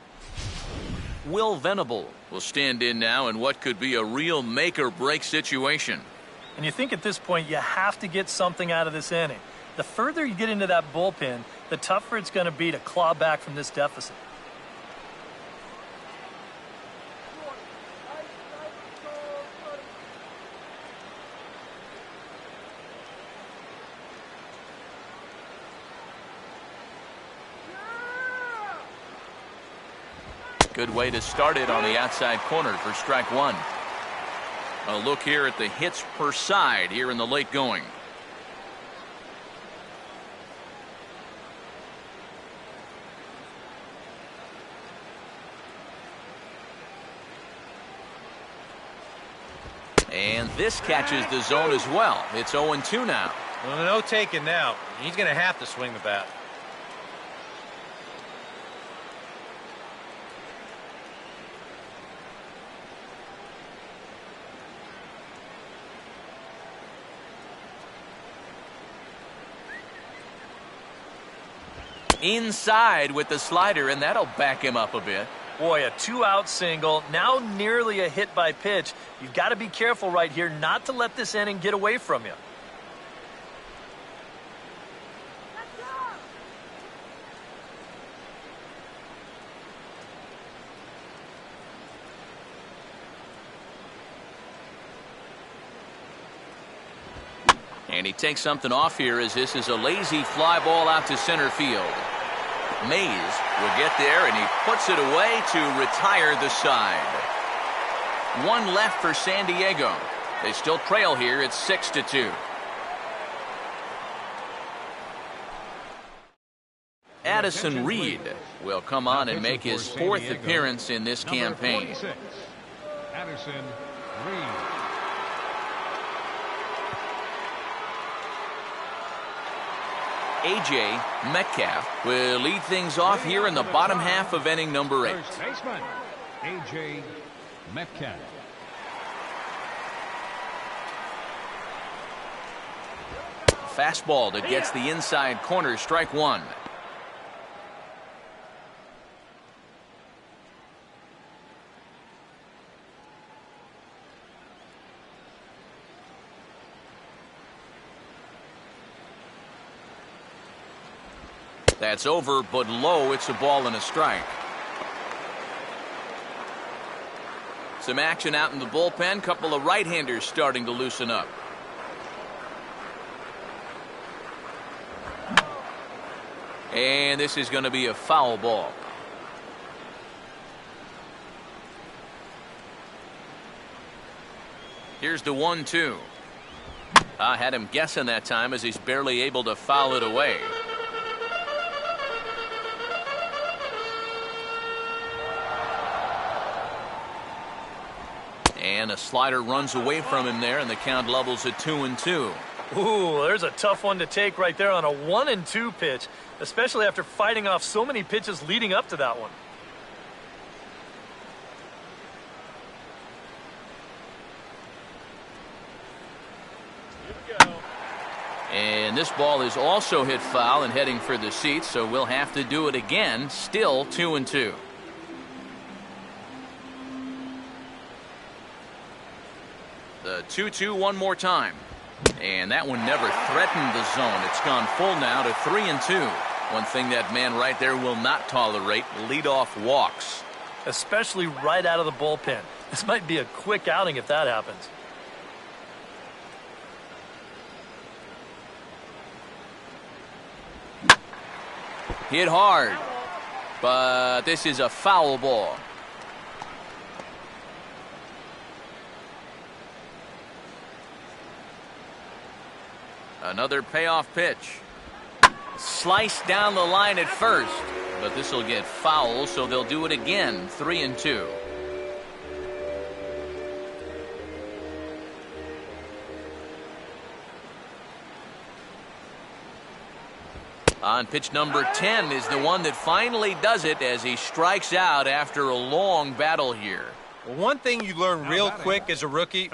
Will Venable will stand in now in what could be a real make-or-break situation. And you think at this point you have to get something out of this inning. The further you get into that bullpen, the tougher it's going to be to claw back from this deficit. Good way to start it on the outside corner for strike 1. A look here at the hits per side here in the late going. And this catches the zone as well. It's 0-2 now. Well, no taking now. He's going to have to swing the bat. Inside with the slider, and that'll back him up a bit. Boy, a 2-out single, now nearly a hit by pitch. You've got to be careful right here not to let this inning get away from you. And he takes something off here as this is a lazy fly ball out to center field. Mays will get there, and he puts it away to retire the side. One left for San Diego. They still trail here. It's 6-2. Addison Reed will come on and make his fourth appearance in this campaign. Addison Reed. A.J. Metcalf will lead things off here in the bottom half of inning number 8. First baseman, A.J. Metcalf. Fastball that gets the inside corner, strike one. That's over, but low. It's a ball and a strike. Some action out in the bullpen. Couple of right-handers starting to loosen up. And this is going to be a foul ball. Here's the 1-2. I had him guessing that time as he's barely able to foul it away. And a slider runs away from him there, and the count levels at 2-2. Ooh, there's a tough one to take right there on a 1-2 pitch, especially after fighting off so many pitches leading up to that one. And this ball is also hit foul and heading for the seats, so we'll have to do it again. Still 2-2. The 2-2 one more time. And that one never threatened the zone. It's gone full now to 3-2. One thing that man right there will not tolerate, leadoff walks. Especially right out of the bullpen. This might be a quick outing if that happens. Hit hard, but this is a foul ball. Another payoff pitch. Sliced down the line at first, but this will get foul, so they'll do it again. 3-2. On pitch number 10 is the one that finally does it as he strikes out after a long battle here. Well, one thing you learn real quick as a rookie,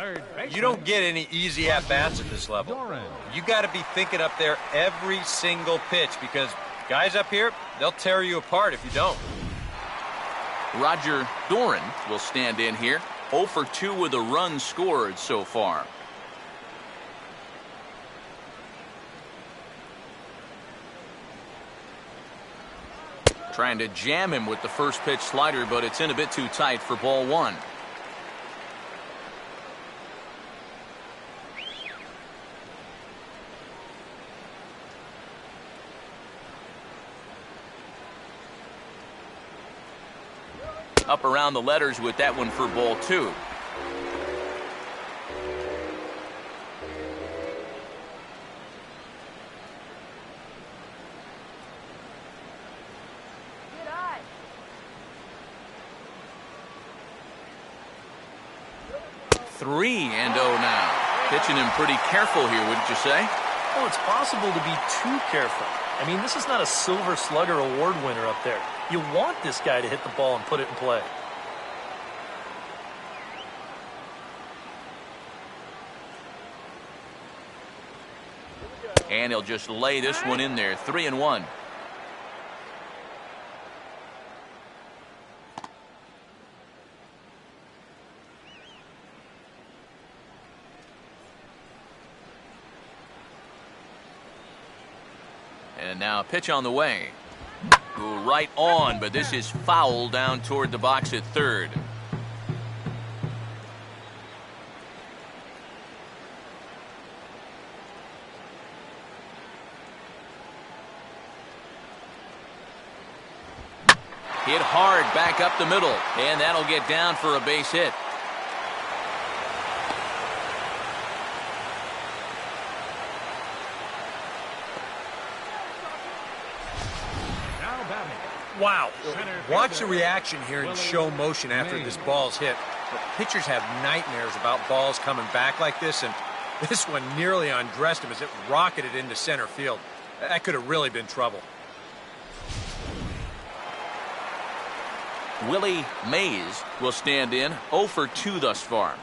you don't get any easy at-bats at this level. You got to be thinking up there every single pitch because guys up here, they'll tear you apart if you don't. Roger Doran will stand in here. 0 for 2 with a run scored so far. Trying to jam him with the first pitch slider, but it's in a bit too tight for ball one. Up around the letters with that one for ball two. 3-0 now. Pitching him pretty careful here, wouldn't you say? Well, it's possible to be too careful. I mean, this is not a Silver Slugger award winner up there. You want this guy to hit the ball and put it in play. And he'll just lay this one in there. 3-1. And now a pitch on the way. Go right on, but this is foul down toward the box at third. Hit hard back up the middle, and that'll get down for a base hit. Now batting. Wow. Center Watch the fielder, reaction here in show motion after this ball's hit. But pitchers have nightmares about balls coming back like this, and this one nearly undressed him as it rocketed into center field. That could have really been trouble. Willie Mays will stand in, 0 for 2 thus far.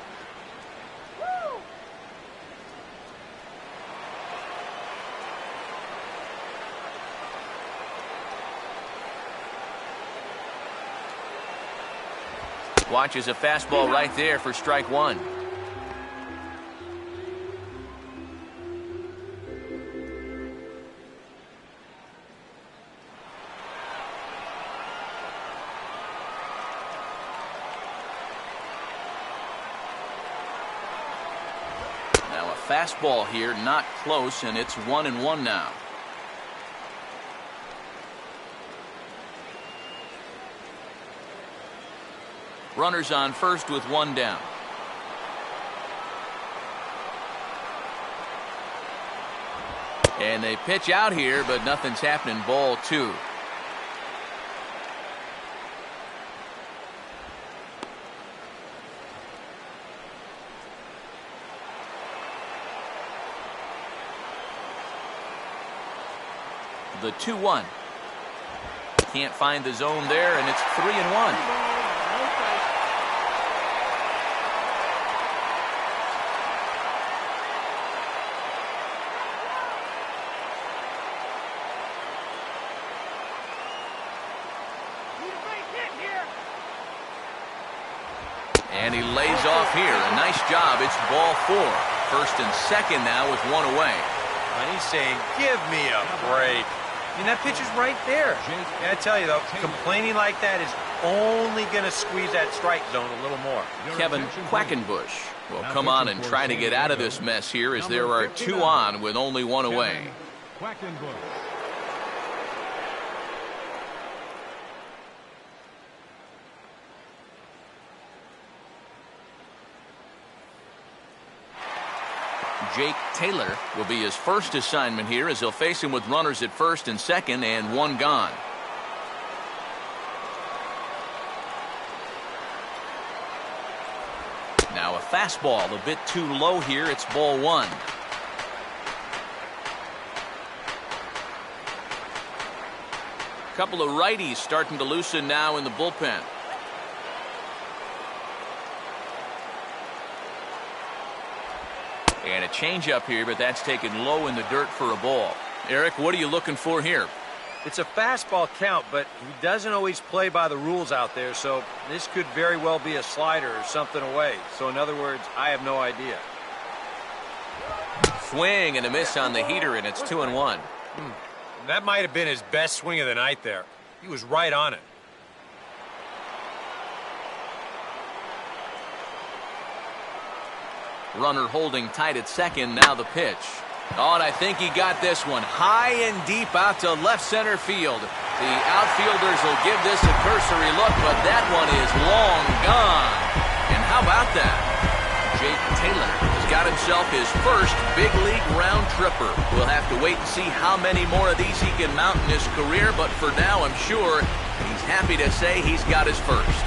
Watches a fastball right there for strike one. Fastball here, not close, and it's 1-1 now. Runners on first with one down. And they pitch out here, but nothing's happening. Ball 2. The 2-1. Can't find the zone there, and it's 3-1. And he lays off here. A nice job. It's ball 4. First and second now with one away. And he's saying, give me a break. I mean, that pitch is right there. Yeah, I tell you, though, complaining like that is only going to squeeze that strike zone a little more. Kevin Quackenbush will come on and try to get out of this mess here as there are 2 on with only 1 away. Jake Taylor will be his first assignment here as he'll face him with runners at first and second and 1 gone. Now a fastball a bit too low here. It's ball 1. Couple of righties starting to loosen now in the bullpen. And a changeup here, but that's taken low in the dirt for a ball. Eric, what are you looking for here? It's a fastball count, but he doesn't always play by the rules out there, so this could very well be a slider or something away. So in other words, I have no idea. Swing and a miss on the heater, and it's 2-1. That might have been his best swing of the night there. He was right on it. Runner holding tight at second. Now the pitch. Oh, and I think he got this one high and deep out to left center field. The outfielders will give this a cursory look, but that one is long gone. And how about that? Jake Taylor has got himself his first big league round tripper. We'll have to wait and see how many more of these he can mount in his career, but for now I'm sure he's happy to say he's got his first.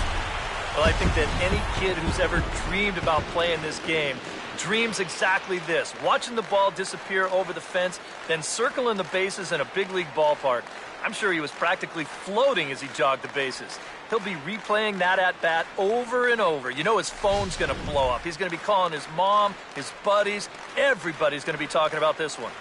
Well, I think that any kid who's ever dreamed about playing this game dreams exactly this, watching the ball disappear over the fence, then circling the bases in a big league ballpark. I'm sure he was practically floating as he jogged the bases. He'll be replaying that at-bat over and over. You know his phone's going to blow up. He's going to be calling his mom, his buddies. Everybody's going to be talking about this one.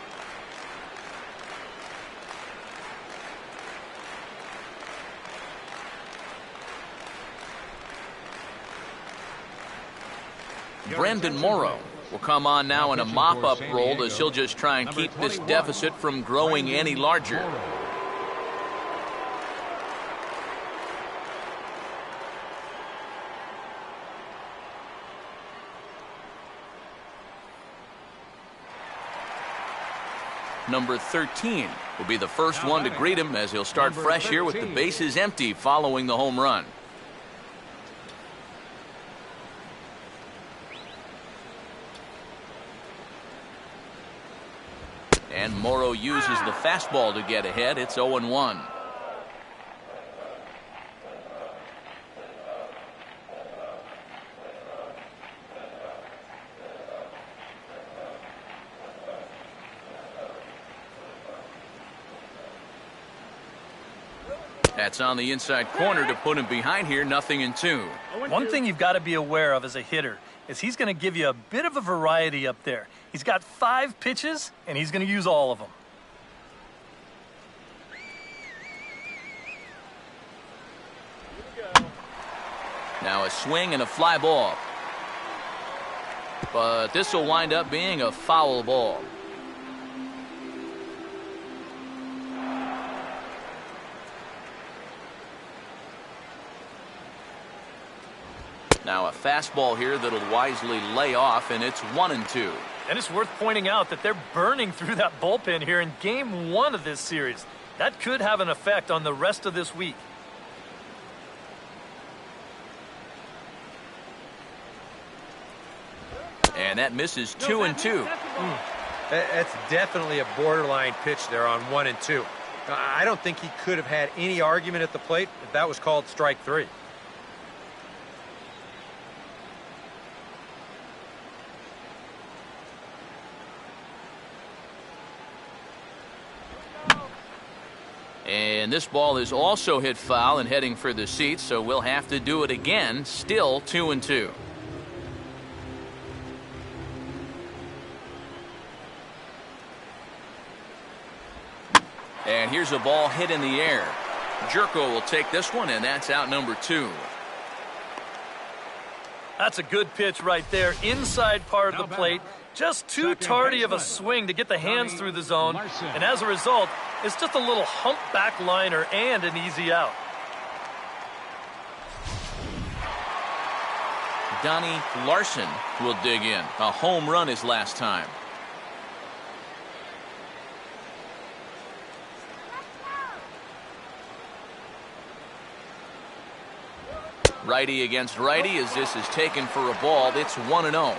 Brandon Morrow will come on now in a mop-up role as he'll just try and keep this deficit from growing any larger. Number 13 will be the first one to greet him as he'll start fresh here with the bases empty following the home run. And Morrow uses the fastball to get ahead. It's 0-1. That's on the inside corner to put him behind here. 0-2. One thing you've got to be aware of as a hitter is he's going to give you a bit of a variety up there. He's got 5 pitches, and he's going to use all of them. Now a swing and a fly ball. But this will wind up being a foul ball. Now a fastball here that'll wisely lay off, and it's 1-2. And it's worth pointing out that they're burning through that bullpen here in Game 1 of this series. That could have an effect on the rest of this week. And that misses 2-2. That's definitely a borderline pitch there on 1-2. I don't think he could have had any argument at the plate if that was called strike 3. And this ball is also hit foul and heading for the seats, so we'll have to do it again. Still 2-2. And here's a ball hit in the air. Jerko will take this one, and that's out number 2. That's a good pitch right there, inside part of the plate. Just too tardy of a swing to get the hands through the zone. And as a result, it's just a little humpback liner and an easy out. Donnie Larson will dig in. A home run his last time. Righty against righty as this is taken for a ball. It's 1-0.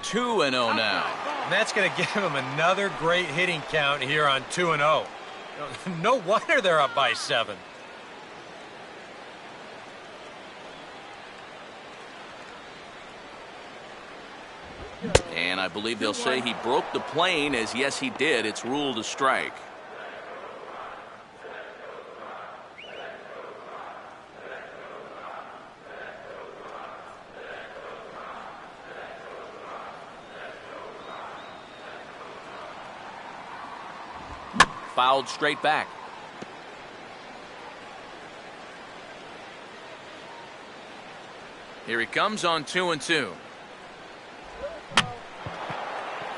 2-0 now. And that's going to give him another great hitting count here on 2-0. No wonder they're up by 7. And I believe they'll say he broke the plane, as yes he did. It's ruled a strike. Fouled straight back. Here he comes on 2-2.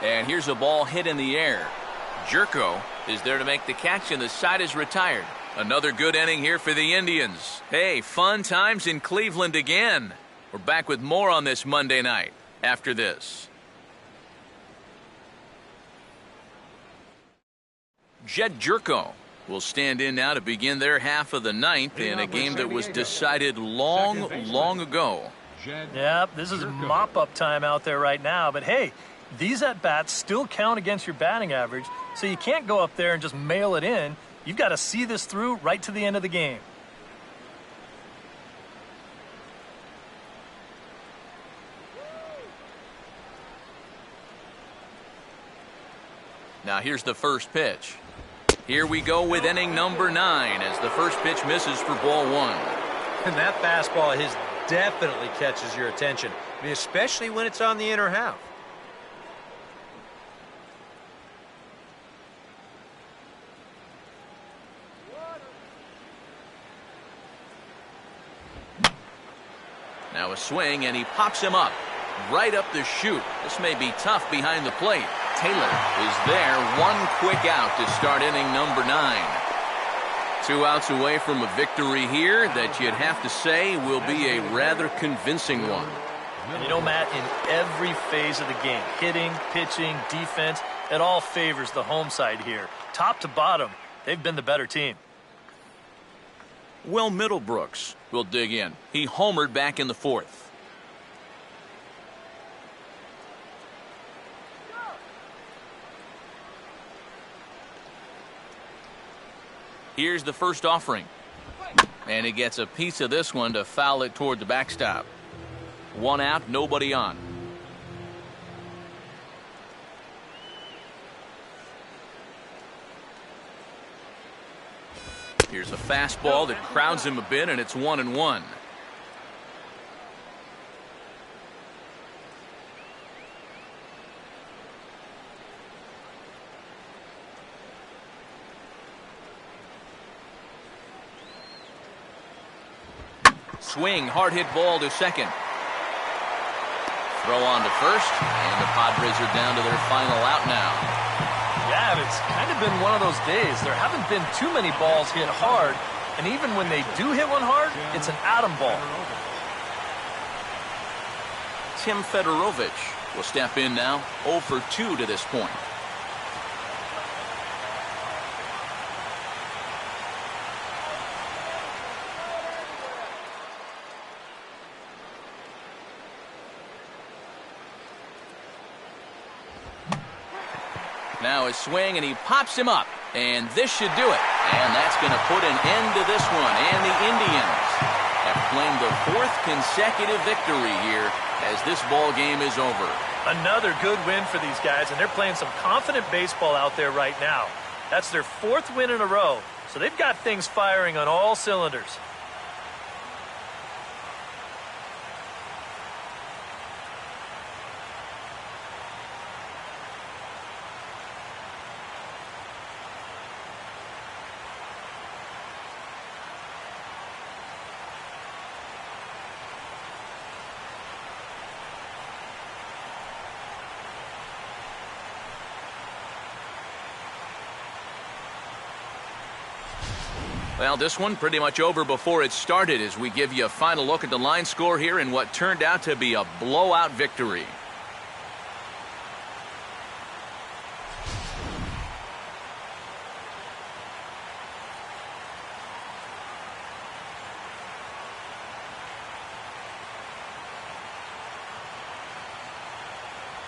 And here's a ball hit in the air. Jerko is there to make the catch, and the side is retired. Another good inning here for the Indians. Hey, fun times in Cleveland again. We're back with more on this Monday night after this. Jed Jerko will stand in now to begin their half of the ninth in a game that was decided long ago. Jed. Yep, this is Jerko. mop-up time out there right now. But hey, these at-bats still count against your batting average, so you can't go up there and just mail it in. You've got to see this through right to the end of the game. Now here's the first pitch. Here we go with inning number 9 as the first pitch misses for ball 1. And that fastball of his definitely catches your attention. I mean, especially when it's on the inner half. Now a swing, and he pops him up. Right up the chute. This may be tough behind the plate. Taylor is there. One quick out to start inning number 9. 2 outs away from a victory here that you'd have to say will be a rather convincing one. You know, Matt, in every phase of the game, hitting, pitching, defense, it all favors the home side here. Top to bottom, they've been the better team. Well, Middlebrooks will dig in. He homered back in the 4th. Here's the first offering. And he gets a piece of this one to foul it toward the backstop. 1 out, nobody on. Here's a fastball that crowds him a bit, and it's 1-1. Swing, hard hit ball to second. Throw on to first, and the Padres are down to their final out now. Yeah, it's kind of been one of those days. There haven't been too many balls hit hard, and even when they do hit one hard, it's an atom ball. Tim Fedorovich will step in now, 0 for 2 to this point. Now a swing, and he pops him up. And this should do it. And that's going to put an end to this one. And the Indians have claimed the 4th consecutive victory here as this ball game is over. Another good win for these guys, and they're playing some confident baseball out there right now. That's their 4th win in a row, so they've got things firing on all cylinders. Well, this one pretty much over before it started as we give you a final look at the line score here in what turned out to be a blowout victory.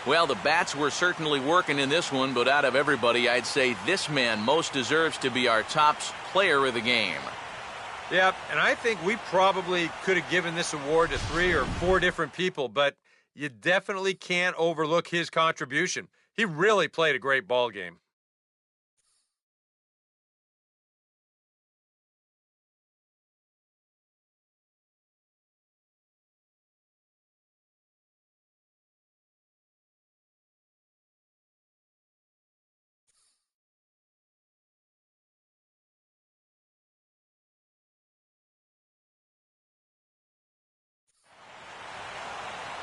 Well, the bats were certainly working in this one, but out of everybody, I'd say this man most deserves to be our top player of the game. Yep, and I think we probably could have given this award to 3 or 4 different people, but you definitely can't overlook his contribution. He really played a great ball game.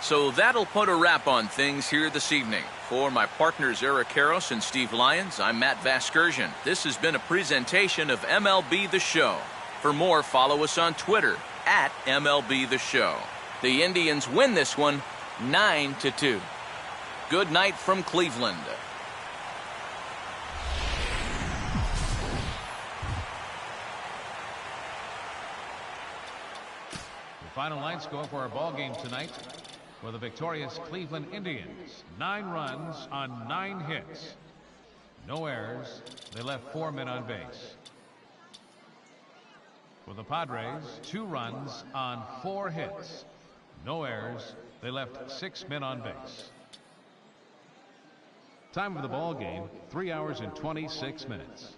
So that'll put a wrap on things here this evening. For my partners Eric Karros and Steve Lyons, I'm Matt Vasgersian. This has been a presentation of MLB The Show. For more, follow us on Twitter at MLB The Show. The Indians win this one 9-2. Good night from Cleveland. final line score for our ball game tonight for the victorious Cleveland Indians: 9 runs on 9 hits. No errors. They left 4 men on base. For the Padres, 2 runs on 4 hits. No errors. They left 6 men on base. Time of the ball game, 3 hours and 26 minutes.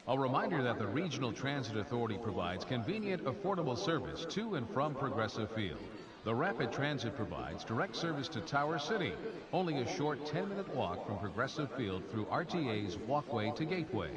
A reminder that the Regional Transit Authority provides convenient, affordable service to and from Progressive Field. The Rapid Transit provides direct service to Tower City, only a short 10-minute walk from Progressive Field through RTA's Walkway to Gateway.